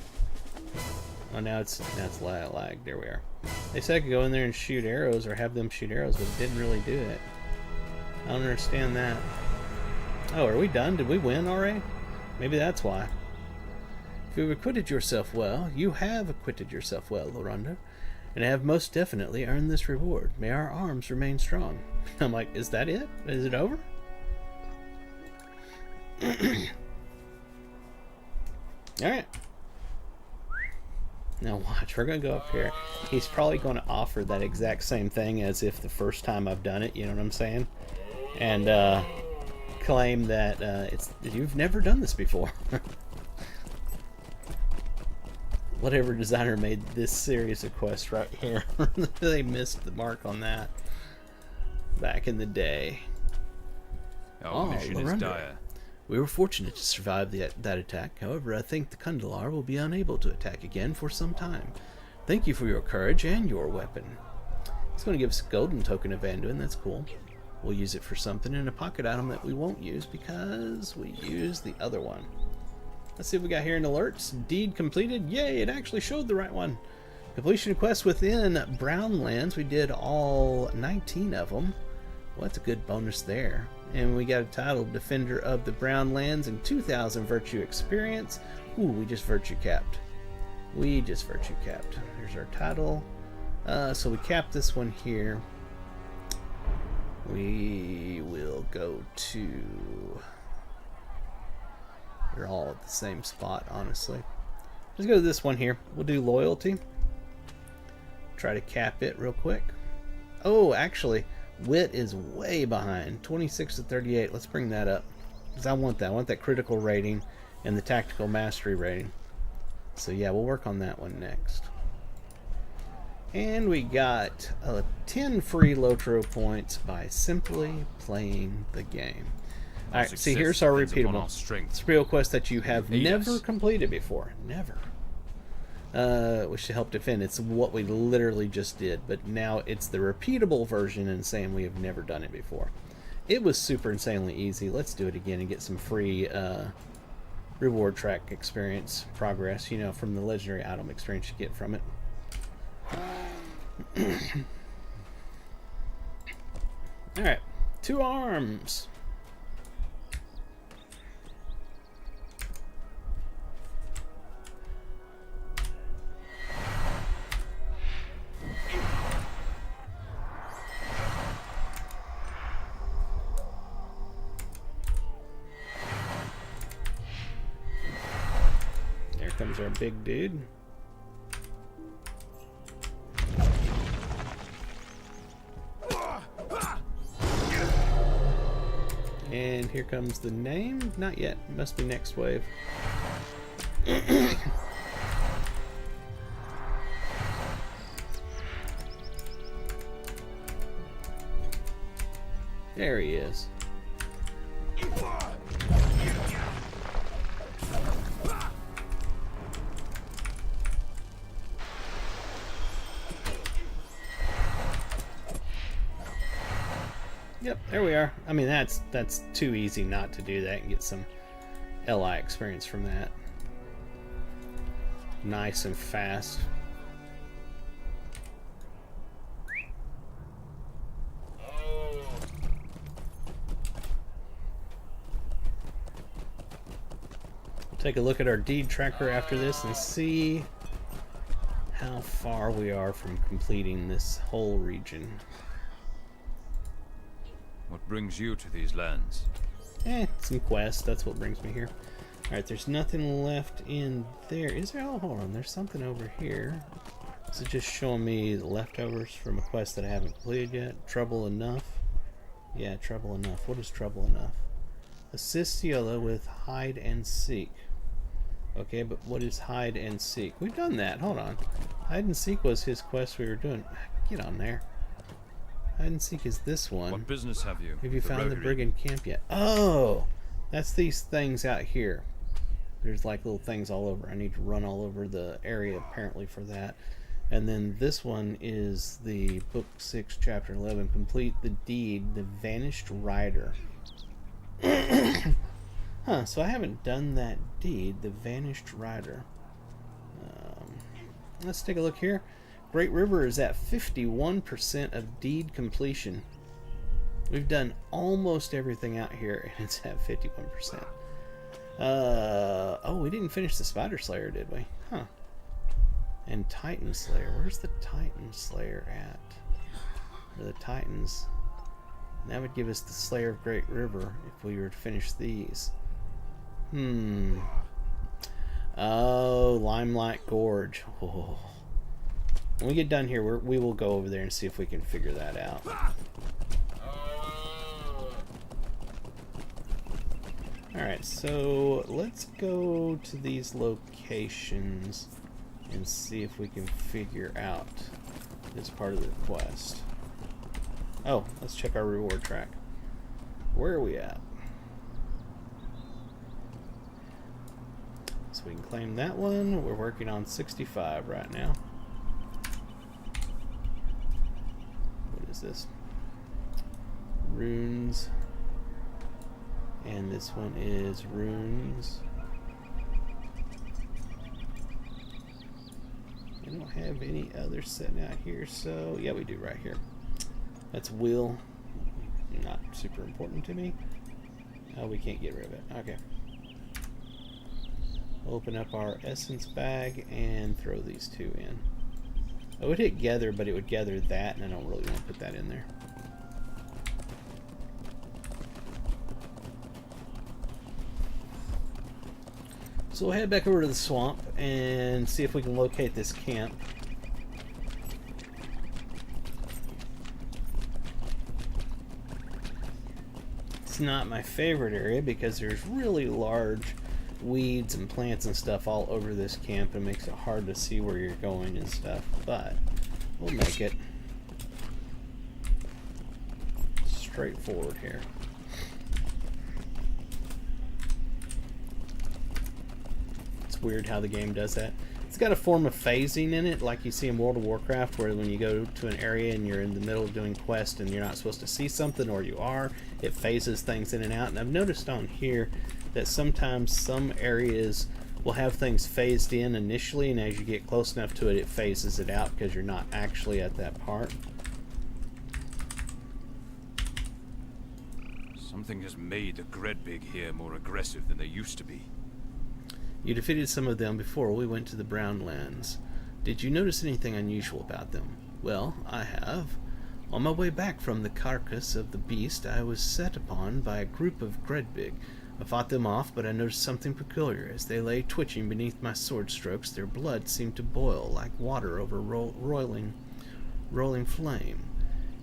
Oh, now it's lag. There we are. They said I could go in there and shoot arrows or have them shoot arrows, but it didn't really do it. I don't understand that. Oh, are we done? Did we win already? Maybe that's why. If you've acquitted yourself well, you have acquitted yourself well, Loranda, and have most definitely earned this reward. May our arms remain strong. I'm like, is that it? Is it over? Alright. Now watch, we're going to go up here. He's probably going to offer that exact same thing as if the first time I've done it, you know what I'm saying? And claim that you've never done this before. Whatever designer made this series of quests right here, they missed the mark on that back in the day. Our mission is dire. We were fortunate to survive that attack. However, I think the Kundalar will be unable to attack again for some time. Thank you for your courage and your weapon. It's going to give us a golden token of Anduin. That's cool. We'll use it for something in a pocket item that we won't use because we use the other one. Let's see what we got here in alerts. Deed completed. Yay, it actually showed the right one. Completion of quests within Brownlands. We did all 19 of them. Well, that's a good bonus there. And we got a title, Defender of the Brownlands, and 2,000 Virtue Experience. Ooh, we just Virtue Capped. Here's our title. So we capped this one here. We will go to... They're all at the same spot, honestly. Let's go to this one here. We'll do Loyalty. Try to cap it real quick. Oh, actually... Wit is way behind, 26 to 38. Let's bring that up because I want that. I want that critical rating and the tactical mastery rating. So yeah, we'll work on that one next. And we got 10 free Lotro points by simply playing the game. All right, see, here's our repeatable real quest that you have never completed before. Never. Which should help defend. It's what we literally just did, but now it's the repeatable version and saying we have never done it before. It was super insanely easy. Let's do it again and get some free reward track experience progress, you know, from the legendary item experience you get from it. Alright, 2 arms. Comes our big dude. And here comes the name. Not yet. Must be next wave. There he is. Yep, there we are. I mean, that's too easy not to do that and get some LI experience from that. Nice and fast. We'll take a look at our deed tracker after this and see how far we are from completing this whole region. What brings you to these lands? Some quests. That's what brings me here. Alright, there's nothing left in there. Is there? Oh, hold on. There's something over here. Is it just showing me the leftovers from a quest that I haven't completed yet? Trouble enough? Yeah, trouble enough. What is trouble enough? Assist Yola with hide and seek. Okay, but what is hide and seek? We've done that. Hold on. Hide and seek was his quest we were doing. Get on there. Hide and seek is this one. What business have you? Have you found the brigand camp yet? Oh! That's these things out here. There's like little things all over. I need to run all over the area apparently for that. And then this one is the book 6 chapter 11. Complete the deed, the vanished rider. Huh, so I haven't done that deed, the vanished rider. Let's take a look here. Great River is at 51% of deed completion. We've done almost everything out here and it's at 51%. Oh, we didn't finish the Spider Slayer, did we? Huh. And Titan Slayer. Where's the Titan Slayer at? Or the Titans? And that would give us the Slayer of Great River if we were to finish these. Oh, Limelight Gorge. Oh. When we get done here, we will go over there and see if we can figure that out. Alright, so let's go to these locations and see if we can figure out this part of the quest. Oh, let's check our reward track. Where are we at? So we can claim that one. We're working on 65 right now. What is this? Runes. And this one is runes. I don't have any others sitting out here, so yeah, we do right here. That's will. Not super important to me. Oh, we can't get rid of it. Okay. Open up our essence bag and throw these two in. I would hit gather, but it would gather that, and I don't really want to put that in there. So we'll head back over to the swamp and see if we can locate this camp. It's not my favorite area because there's really large weeds and plants and stuff all over this camp and makes it hard to see where you're going and stuff, but we'll make it straightforward here. It's weird how the game does that. It's got a form of phasing in it, like you see in World of Warcraft, where when you go to an area and you're in the middle of doing quest and you're not supposed to see something, or you are, it phases things in and out. And I've noticed on here that sometimes some areas will have things phased in initially, and as you get close enough to it, it phases it out because you're not actually at that part. Something has made the Gredbig here more aggressive than they used to be. You defeated some of them before we went to the Brownlands. Did you notice anything unusual about them? Well, I have. On my way back from the carcass of the beast, I was set upon by a group of Gredbig. I fought them off, but I noticed something peculiar. As they lay twitching beneath my sword strokes, their blood seemed to boil like water over rolling flame.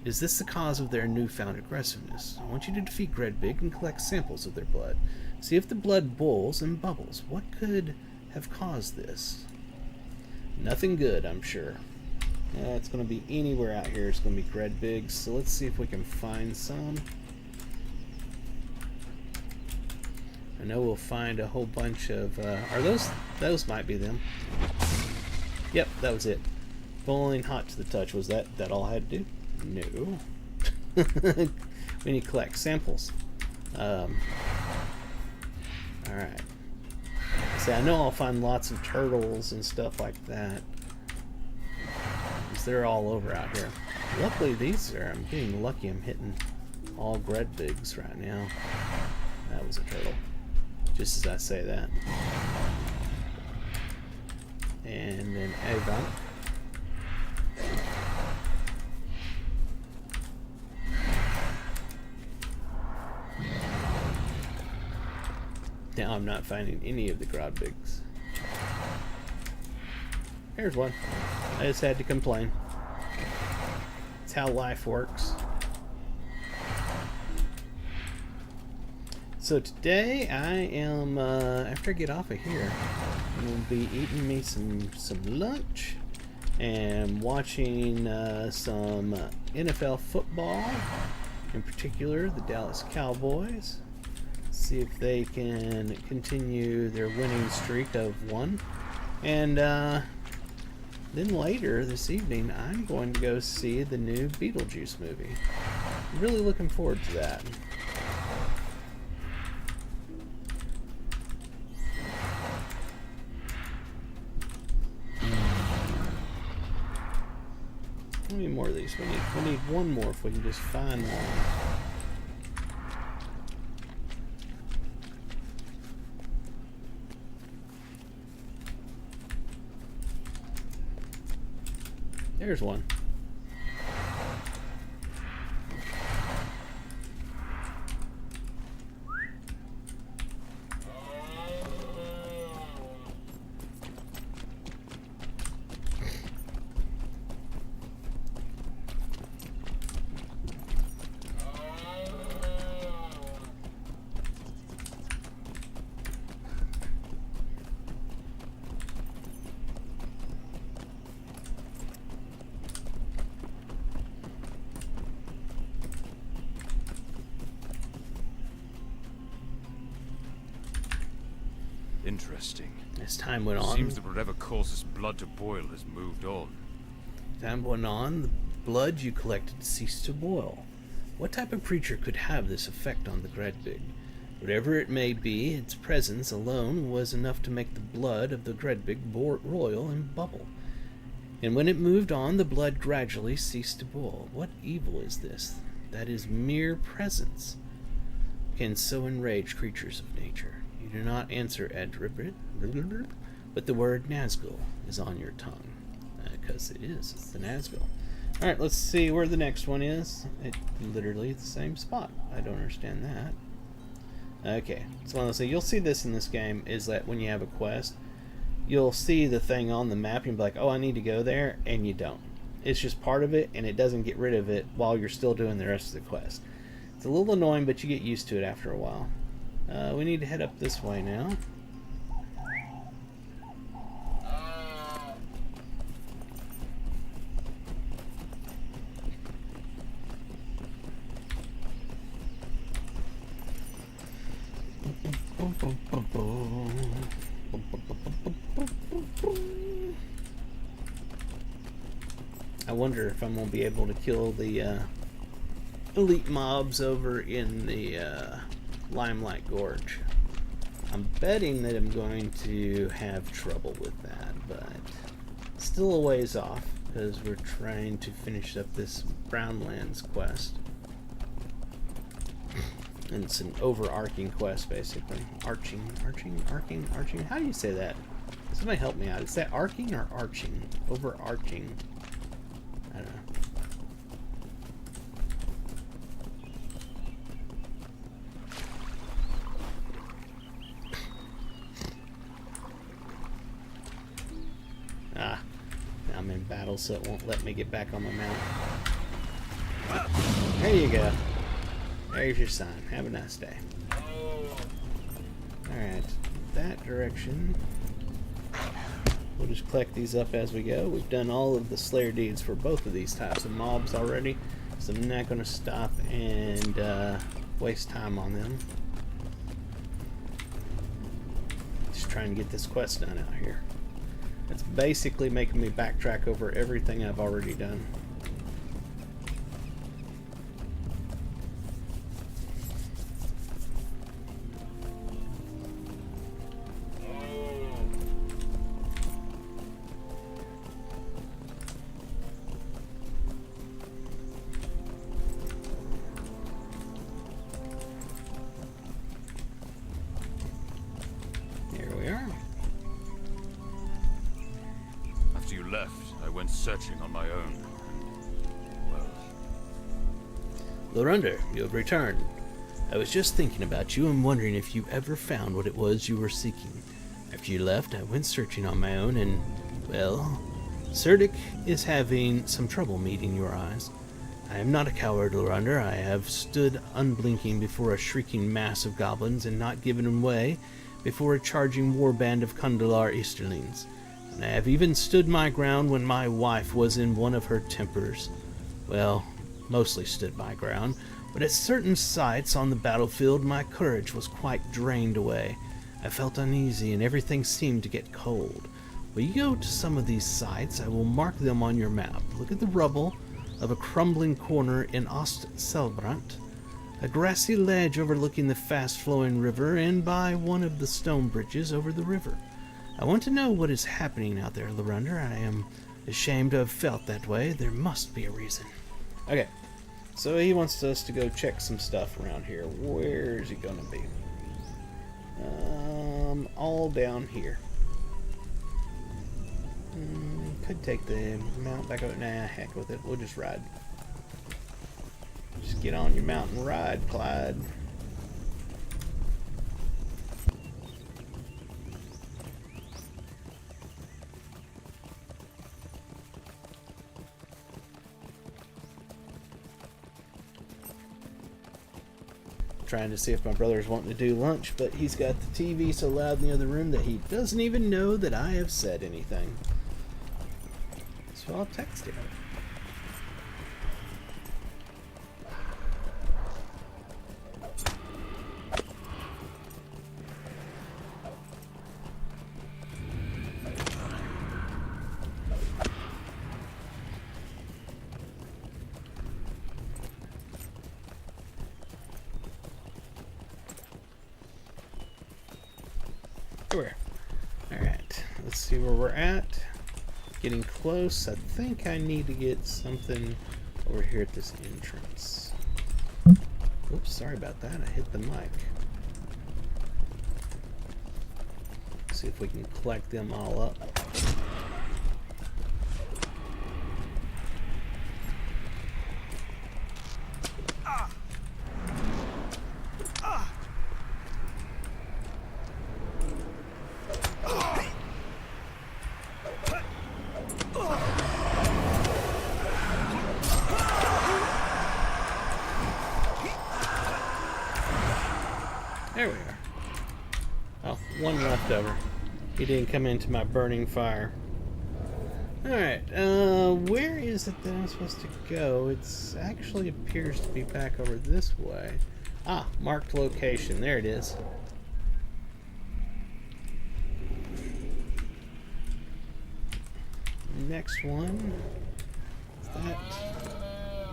Is this the cause of their newfound aggressiveness? I want you to defeat Gredbig and collect samples of their blood. See if the blood boils and bubbles. What could have caused this? Nothing good, I'm sure. It's going to be anywhere out here. It's going to be Gredbig, so let's see if we can find some. I know we'll find a whole bunch of... are those might be them. Yep, that was it. Boiling hot to the touch. Was that all I had to do? No. We need to collect samples. Alright. See, I know I'll find lots of turtles and stuff like that, because they're all over out here. Luckily these are... I'm getting lucky. I'm hitting all Gredbigs right now. That was a turtle. Just as I say that. And then Avon. Now now I'm not finding any of the Grodbigs. Here's one. I just had to complain. It's how life works. So today I am, after I get off of here, I'm going to be eating me some lunch and watching some NFL football, in particular the Dallas Cowboys. See if they can continue their winning streak of one. And then later this evening, I'm going to go see the new Beetlejuice movie. I'm really looking forward to that. How many more of these? We need one more if we can just find one. There's one. Interesting. As time went on, Seems that whatever causes blood to boil has moved on. time went on, the blood you collected ceased to boil. What type of creature could have this effect on the Gredbig? Whatever it may be, its presence alone was enough to make the blood of the Gredbig roil and bubble. And when it moved on, the blood gradually ceased to boil. What evil is this? That is mere presence can so enrage creatures of nature. You do not answer Adribrit, but the word Nazgul is on your tongue. Because it is. It's the Nazgul. Alright, let's see where the next one is. It's literally the same spot. I don't understand that. Okay, so one of those things. You'll see this in this game is that when you have a quest, you'll see the thing on the map and be like, oh, I need to go there, and you don't. It's just part of it, and it doesn't get rid of it while you're still doing the rest of the quest. It's a little annoying, but you get used to it after a while. We need to head up this way now. I wonder if I'm going to be able to kill the elite mobs over in the Limelight Gorge. I'm betting that I'm going to have trouble with that, but still a ways off because we're trying to finish up this Brownlands quest. And it's an overarching quest, basically. Arching. How do you say that? Somebody help me out. Is that arcing or arching? Overarching. I don't know. Ah, I'm in battle, so it won't let me get back on my mount. There you go. There's your sign. Have a nice day. Alright, that direction. We'll just collect these up as we go. We've done all of the Slayer deeds for both of these types of mobs already, so I'm not going to stop and waste time on them. Just trying to get this quest done out here. It's basically making me backtrack over everything I've already done. Searching on my own. Well, Lorunder, you have returned. I was just thinking about you and wondering if you ever found what it was you were seeking. After you left, I went searching on my own and, well, Cerdic is having some trouble meeting your eyes. I am not a coward, Lorander. I have stood unblinking before a shrieking mass of goblins and not given way before a charging warband of Condalar Easterlings. And I have even stood my ground when my wife was in one of her tempers. Well, mostly stood my ground, but at certain sights on the battlefield my courage was quite drained away. I felt uneasy and everything seemed to get cold. Will you go to some of these sites? I will mark them on your map. Look at the rubble of a crumbling corner in Ost-Selbrant, a grassy ledge overlooking the fast-flowing river, and by one of the stone bridges over the river. I want to know what is happening out there, Lorander. I am ashamed to have felt that way. There must be a reason. Okay, so he wants us to go check some stuff around here. Where is he going to be? All down here. Could take the mount back up. Nah, heck with it. We'll just ride. Just get on your mount and ride, Clyde. Trying to see if my brother's wanting to do lunch, but he's got the TV so loud in the other room that he doesn't even know that I have said anything. So I'll text him. Where? Alright, let's see where we're at. Getting close. I think I need to get something over here at this entrance. Oops, sorry about that. I hit the mic. See if we can collect them all up. There we are. Oh, one left over. He didn't come into my burning fire. Alright, where is it that I'm supposed to go? It's actually appears to be back over this way. Ah, marked location. There it is. Next one. Is that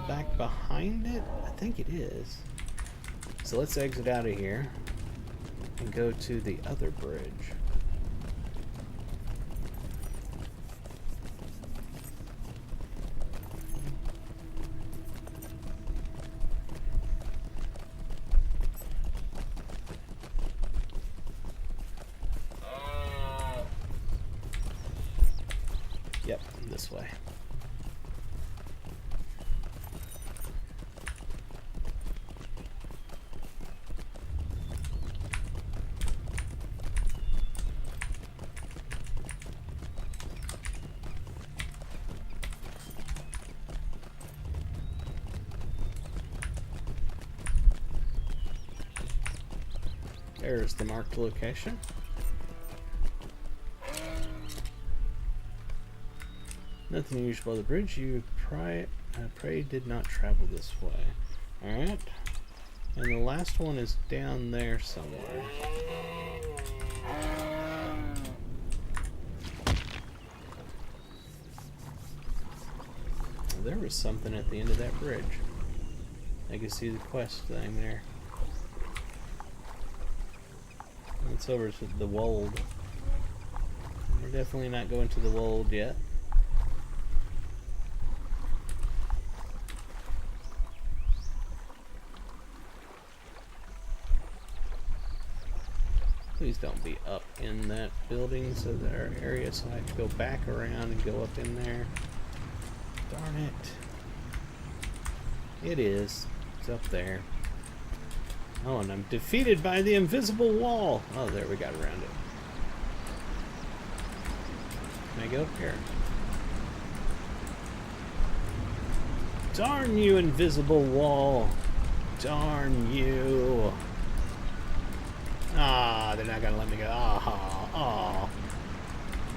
back behind it? I think it is. So let's exit out of here and go to the other bridge. Yep, this way. There's the marked location. Nothing unusual about the bridge. You pray did not travel this way. Alright. And the last one is down there somewhere. There was something at the end of that bridge. I can see the quest thing there. It's over to the Wold. We're definitely not going to the Wold yet. Please don't be up in that building, so there are areas, so I have to go back around and go up in there. Darn it. It is. It's up there. Oh, and I'm defeated by the invisible wall. Oh, there, we got around it. Can I go up here? Darn you, invisible wall. Darn you. Ah, they're not gonna let me go. Ah.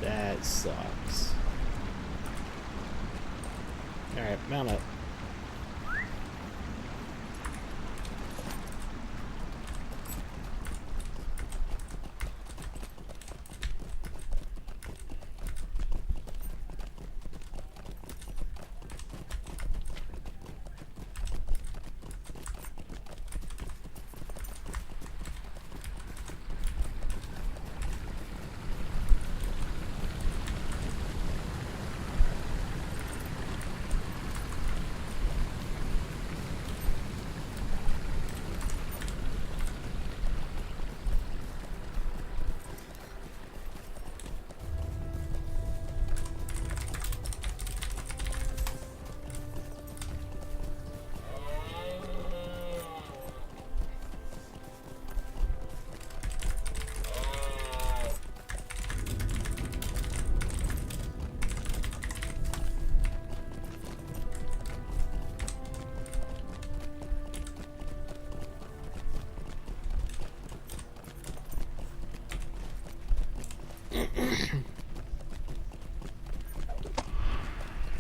That sucks. Alright, mount up.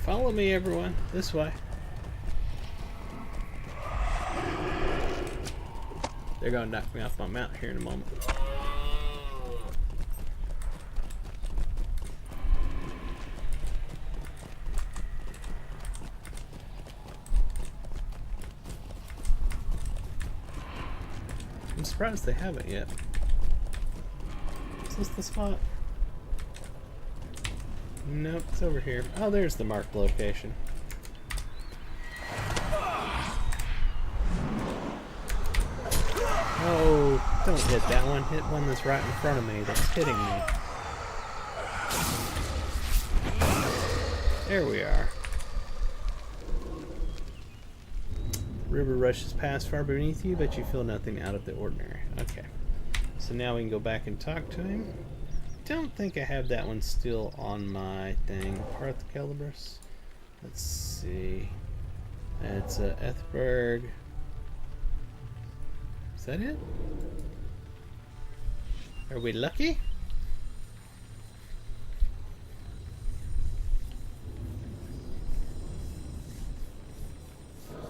Follow me, everyone. This way. They're gonna knock me off my mount here in a moment. I'm surprised they haven't yet. Is this the spot? Nope, it's over here. Oh, there's the marked location. Oh, don't hit that one. Hit one that's right in front of me that's hitting me. There we are. River rushes past far beneath you, but you feel nothing out of the ordinary. Okay. So now we can go back and talk to him. Don't think I have that one still on my thing. Parth Celebrus. Let's see. It's Ethberg. Is that it? Are we lucky?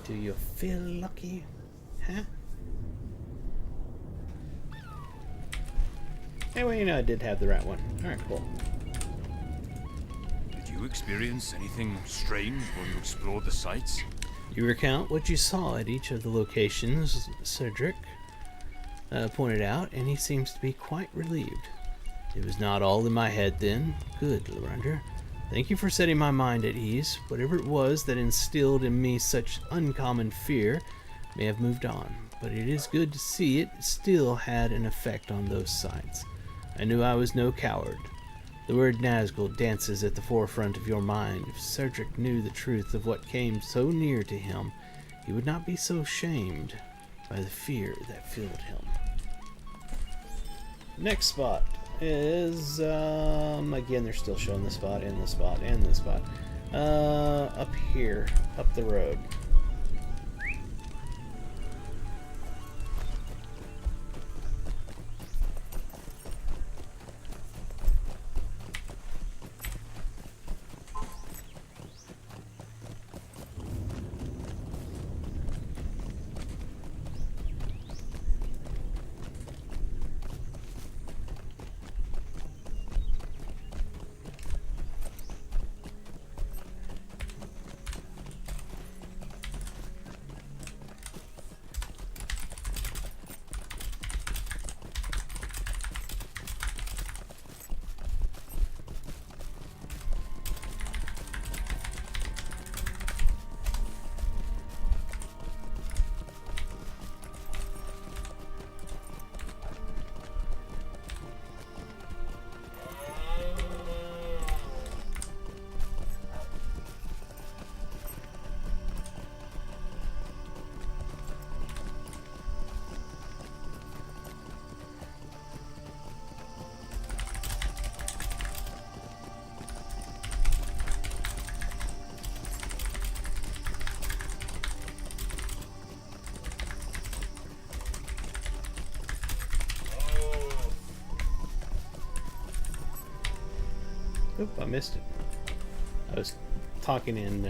Do you feel lucky? Huh? Anyway, you know I did have the right one. Alright, cool. Did you experience anything strange when you explored the sites? You recount what you saw at each of the locations Cedric pointed out, and he seems to be quite relieved. It was not all in my head then. Good, Lorender. Thank you for setting my mind at ease. Whatever it was that instilled in me such uncommon fear may have moved on, but it is good to see it still had an effect on those sites. I knew I was no coward. The word Nazgul dances at the forefront of your mind. If Cedric knew the truth of what came so near to him, he would not be so shamed by the fear that filled him. Next spot is, again, they're still showing the spot, and the spot, and the spot. Up here, up the road. Oop, I missed it. I was talking in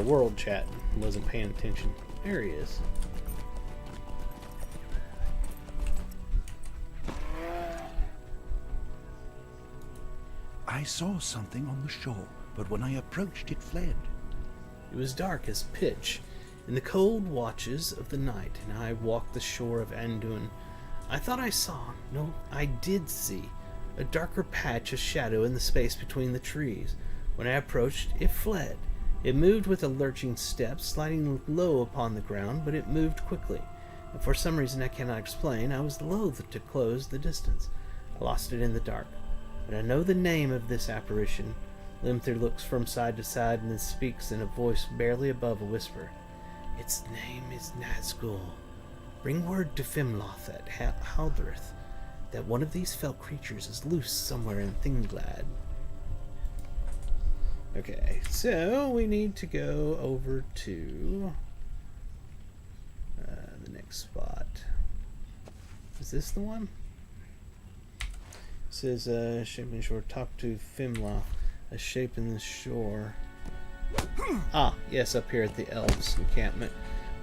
world chat and wasn't paying attention. There he is. I saw something on the shore, but when I approached it fled. It was dark as pitch in the cold watches of the night, and I walked the shore of Anduin. I thought I saw, no, I did see, a darker patch of shadow in the space between the trees. When I approached, it fled. It moved with a lurching step, sliding low upon the ground, but it moved quickly. And for some reason I cannot explain, I was loath to close the distance. I lost it in the dark. But I know the name of this apparition. Limther looks from side to side and then speaks in a voice barely above a whisper. Its name is Nazgul. Bring word to Fimloth at Haldrith that one of these fell creatures is loose somewhere in Thingglad. Okay, so we need to go over to the next spot. Is this the one? It says, shape in the shore. Talk to Fimloth. A shape in the shore. Ah, yes, up here at the elves encampment.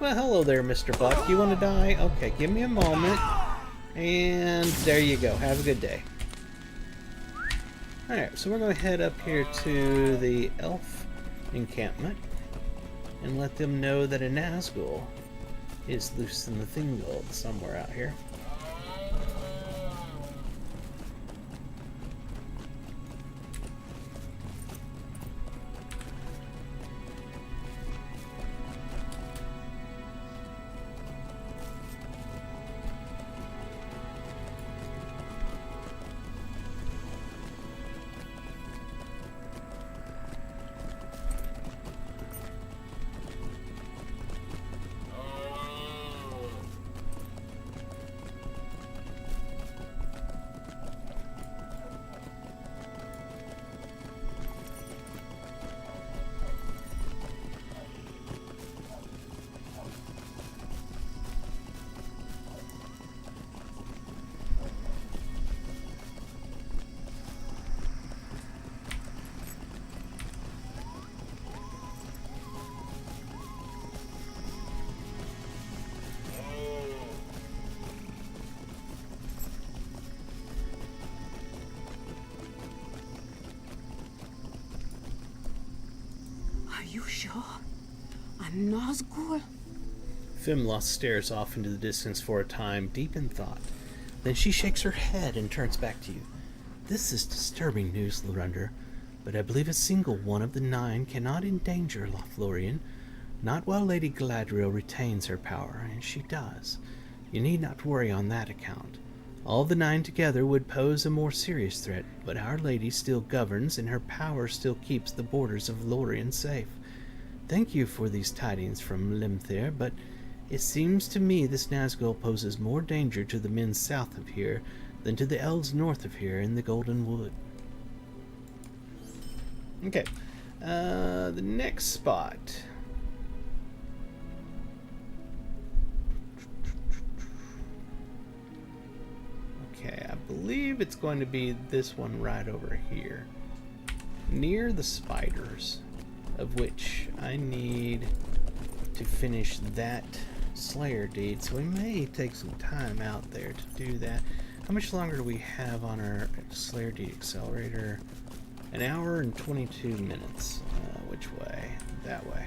Well, hello there, Mr. Buck. You want to die? Okay, give me a moment. And there you go. Have a good day. Alright, so we're going to head up here to the elf encampment and let them know that a Nazgul is loose in the Thinggold somewhere out here. Are you sure? A Nazgul? Fimloth stares off into the distance for a time, deep in thought. Then she shakes her head and turns back to you. This is disturbing news, Lorunder, but I believe a single one of the 9 cannot endanger Lothlorien, not while Lady Galadriel retains her power, and she does. You need not worry on that account. All the 9 together would pose a more serious threat, but Our Lady still governs, and her power still keeps the borders of Lorien safe. Thank you for these tidings from Limther, but it seems to me this Nazgul poses more danger to the men south of here than to the elves north of here in the Golden Wood. Okay, the next spot. Okay, I believe it's going to be this one right over here. Near the spiders, of which I need to finish that Slayer deed, so we may take some time out there to do that. How much longer do we have on our Slayer deed accelerator? An hour and 22 minutes. Which way? That way.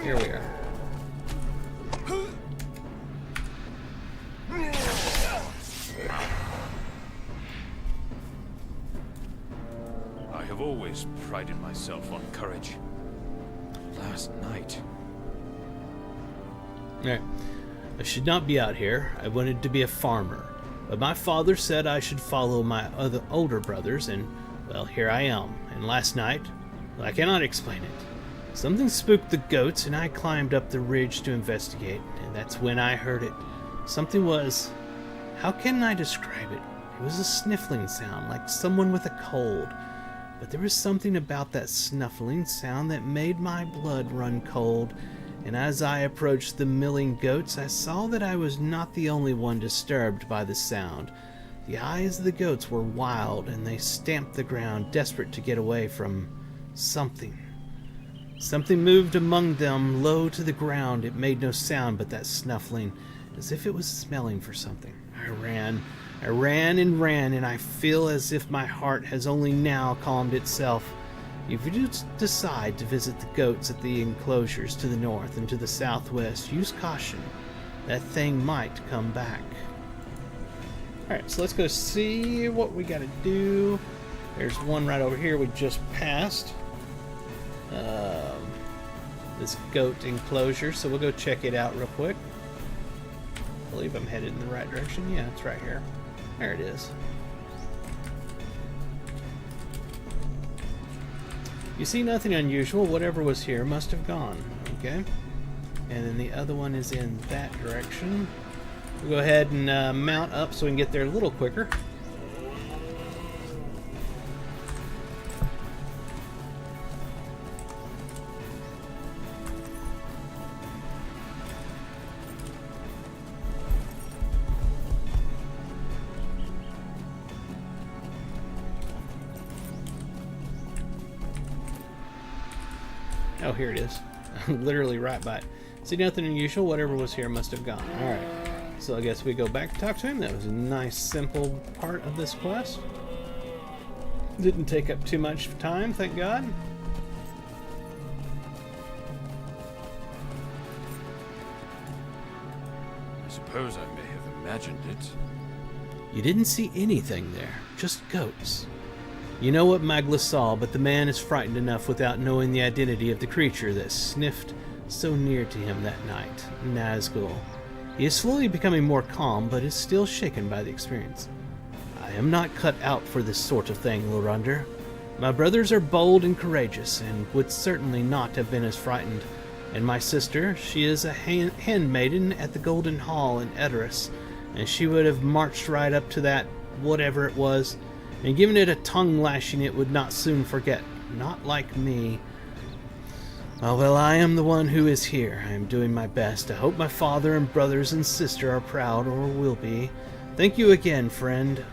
Here we are. I have always prided myself on courage. Last night... Alright. I should not be out here. I wanted to be a farmer. But my father said I should follow my other older brothers, and, well, here I am. And last night, well, I cannot explain it. Something spooked the goats, and I climbed up the ridge to investigate, and that's when I heard it. Something was... How can I describe it? It was a sniffling sound, like someone with a cold. But there was something about that snuffling sound that made my blood run cold, and as I approached the milling goats, I saw that I was not the only one disturbed by the sound. The eyes of the goats were wild, and they stamped the ground, desperate to get away from something. Something moved among them, low to the ground. It made no sound but that snuffling, as if it was smelling for something. I ran and ran, and I feel as if my heart has only now calmed itself. If you do decide to visit the goats at the enclosures to the north and to the southwest, use caution. That thing might come back. Alright, so let's go see what we gotta do. There's one right over here we just passed. This goat enclosure, so we'll go check it out real quick. I believe I'm headed in the right direction. Yeah, it's right here. There it is. You see nothing unusual. Whatever was here must have gone. Okay. And then the other one is in that direction. We'll go ahead and mount up so we can get there a little quicker. Oh, here it is. Literally right by it. See nothing unusual. Whatever was here must have gone. Alright. So I guess we go back and talk to him. That was a nice, simple part of this quest. Didn't take up too much time, thank God. I suppose I may have imagined it. You didn't see anything there. Just goats. You know what Magla saw, but the man is frightened enough without knowing the identity of the creature that sniffed so near to him that night, Nazgul. He is slowly becoming more calm, but is still shaken by the experience. I am not cut out for this sort of thing, Lorander. My brothers are bold and courageous, and would certainly not have been as frightened. And my sister, she is a handmaiden at the Golden Hall in Edoras, and she would have marched right up to that, whatever it was, and given it a tongue lashing it would not soon forget. Not like me. Oh, well, I am the one who is here. I am doing my best. I hope my father and brothers and sister are proud, or will be. Thank you again, friend.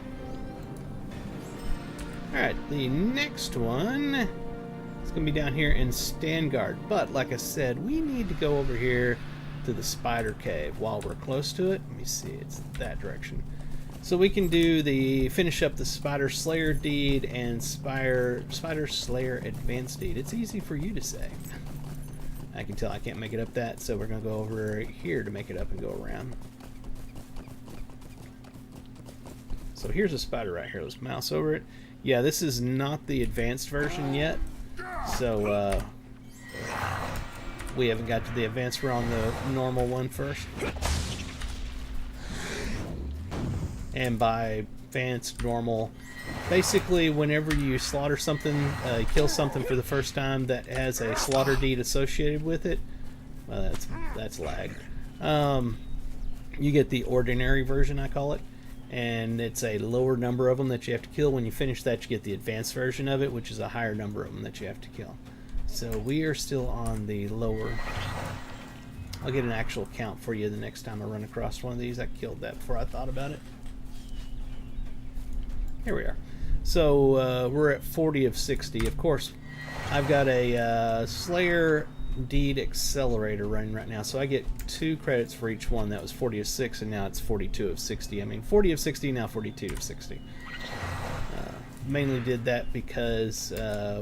Alright, the next one is going to be down here in Stangard. But, like I said, we need to go over here to the Spider Cave while we're close to it. Let me see, it's that direction. So we can finish up the Spider Slayer deed and Spider Slayer Advanced deed. It's easy for you to say. I can tell I can't make it up that, so we're going to go over here to make it up and go around. So here's a spider right here. Let's mouse over it. Yeah, this is not the advanced version yet, so we haven't got to the advanced. We're on the normal one first. And by advanced, normal, basically whenever you slaughter something, kill something for the first time that has a slaughter deed associated with it, that's lag. You get the ordinary version, I call it, and it's a lower number of them that you have to kill. When you finish that, you get the advanced version of it, which is a higher number of them that you have to kill. So we are still on the lower. I'll get an actual count for you the next time I run across one of these. I killed that before I thought about it. Here we are. So we're at 40 of 60. Of course, I've got a Slayer Deed Accelerator running right now, so I get 2 credits for each one. That was 40 of 6, and now it's 42 of 60. I mean, 40 of 60, now 42 of 60. Mainly did that because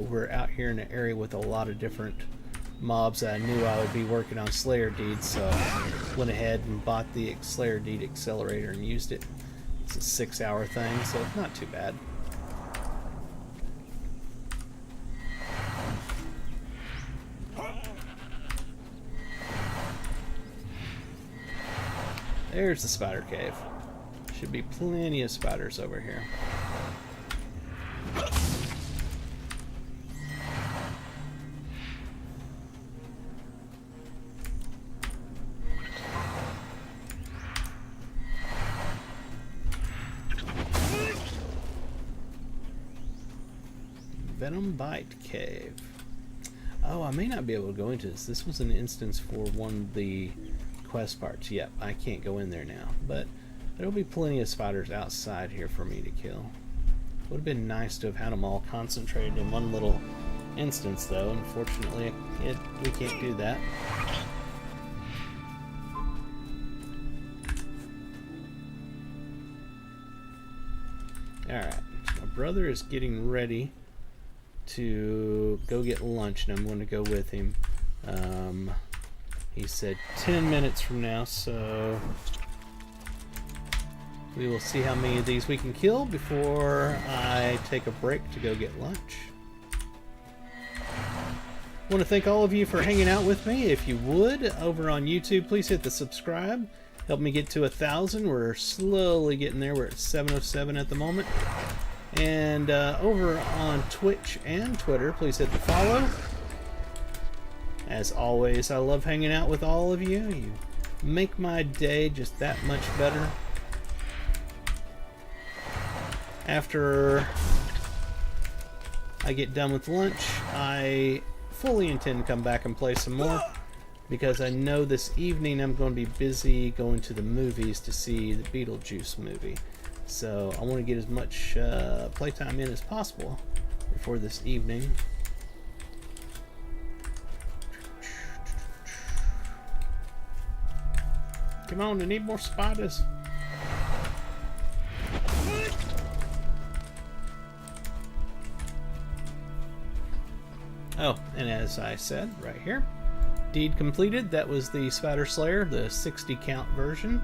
we're out here in an area with a lot of different mobs that I knew I would be working on Slayer Deeds, so I went ahead and bought the Slayer Deed Accelerator and used it. It's a 6-hour thing, so it's not too bad. There's the spider cave. Should be plenty of spiders over here. Venom Bite Cave. Oh, I may not be able to go into this. This was an instance for one of the quest parts. Yep, I can't go in there now. But there'll be plenty of spiders outside here for me to kill. Would have been nice to have had them all concentrated in one little instance, though. Unfortunately, we can't do that. Alright, my brother is getting ready to go get lunch, and I'm going to go with him. He said 10 minutes from now, so we will see how many of these we can kill before I take a break to go get lunch. I want to thank all of you for hanging out with me. If you would, over on YouTube, please hit the subscribe. Help me get to 1,000. We're slowly getting there. We're at 707 at the moment. And over on Twitch and Twitter, please hit the follow. As always, I love hanging out with all of you. You make my day just that much better. After I get done with lunch, I fully intend to come back and play some more, because I know this evening I'm going to be busy going to the movies to see the Beetlejuice movie. So I want to get as much playtime in as possible before this evening. Come on, I need more spiders. Oh, and as I said, right here, deed completed. That was the Spider Slayer, the 60 count version.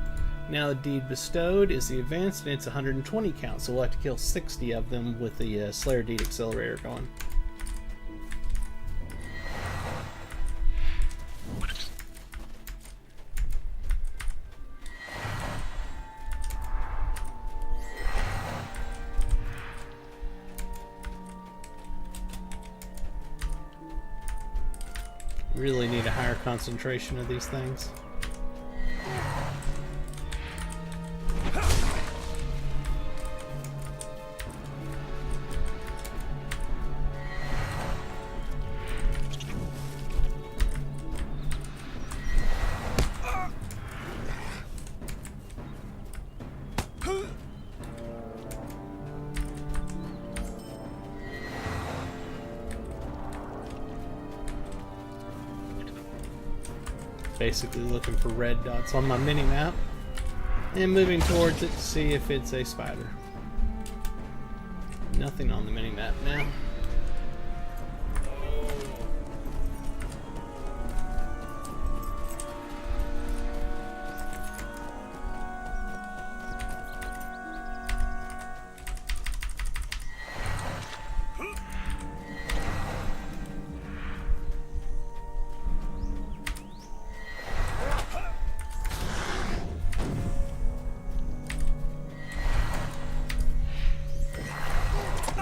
Now the deed bestowed is the advanced, and it's 120 count, so we'll have to kill 60 of them with the Slayer deed accelerator going. Really need a higher concentration of these things. Basically looking for red dots on my mini-map and moving towards it to see if it's a spider. Nothing on the mini-map now.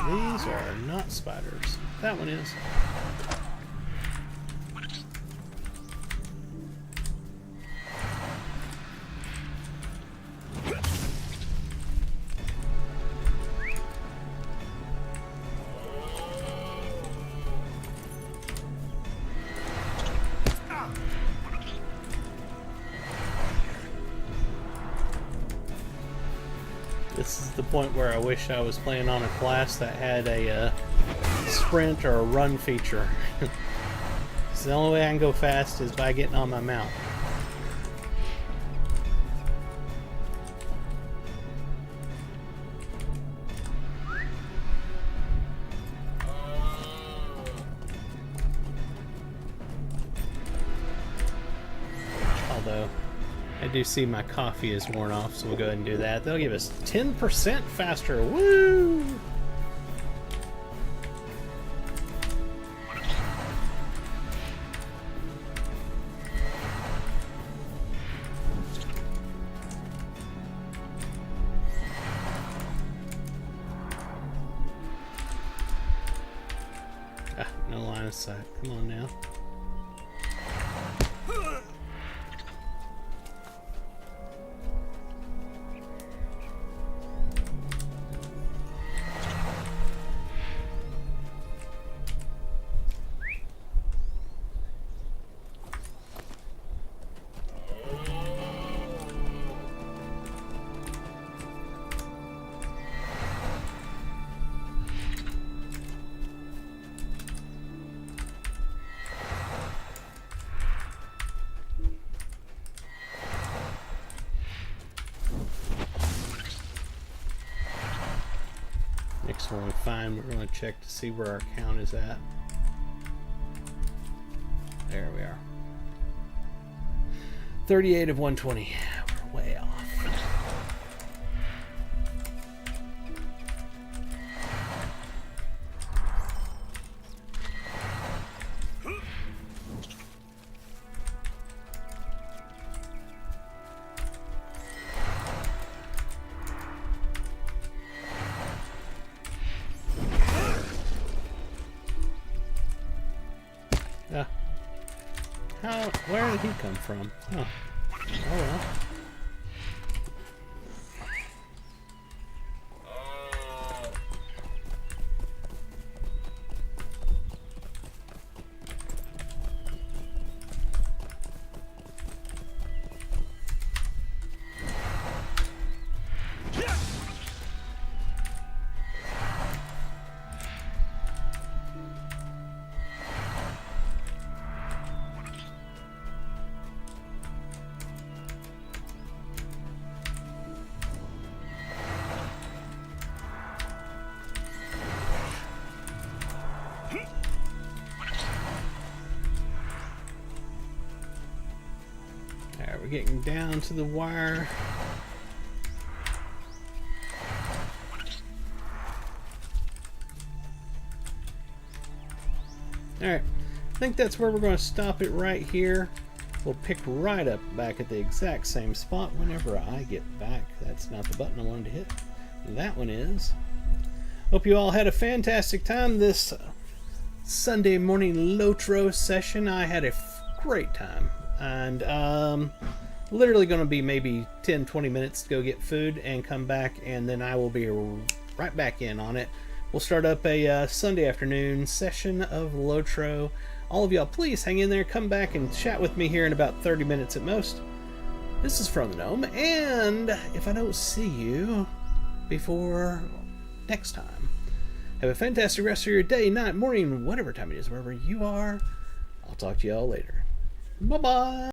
These are not spiders. That one is. This is the point where I wish I was playing on a class that had a sprint or a run feature. So the only way I can go fast is by getting on my mount. Although I do see my coffee is worn off, so we'll go ahead and do that. That'll give us 10% faster. Woo! a sec. Come on now. Next one we find, we're going to check to see where our count is at. There we are. 38 of 120. We're way off. Where did he come from? Oh, oh well. Alright, we're getting down to the wire. Alright, I think that's where we're going to stop it right here. We'll pick right up back at the exact same spot whenever I get back. That's not the button I wanted to hit. That one is. Hope you all had a fantastic time this Sunday morning Lotro session. I had a great time. And literally going to be maybe 10-20 minutes to go get food and come back, and then I will be right back in on it. We'll start up a Sunday afternoon session of Lotro. All of y'all, please hang in there. Come back and chat with me here in about 30 minutes at most. This is From the Gnome, and if I don't see you before next time, have a fantastic rest of your day, night, morning, whatever time it is, wherever you are. I'll talk to y'all later. Bye-bye.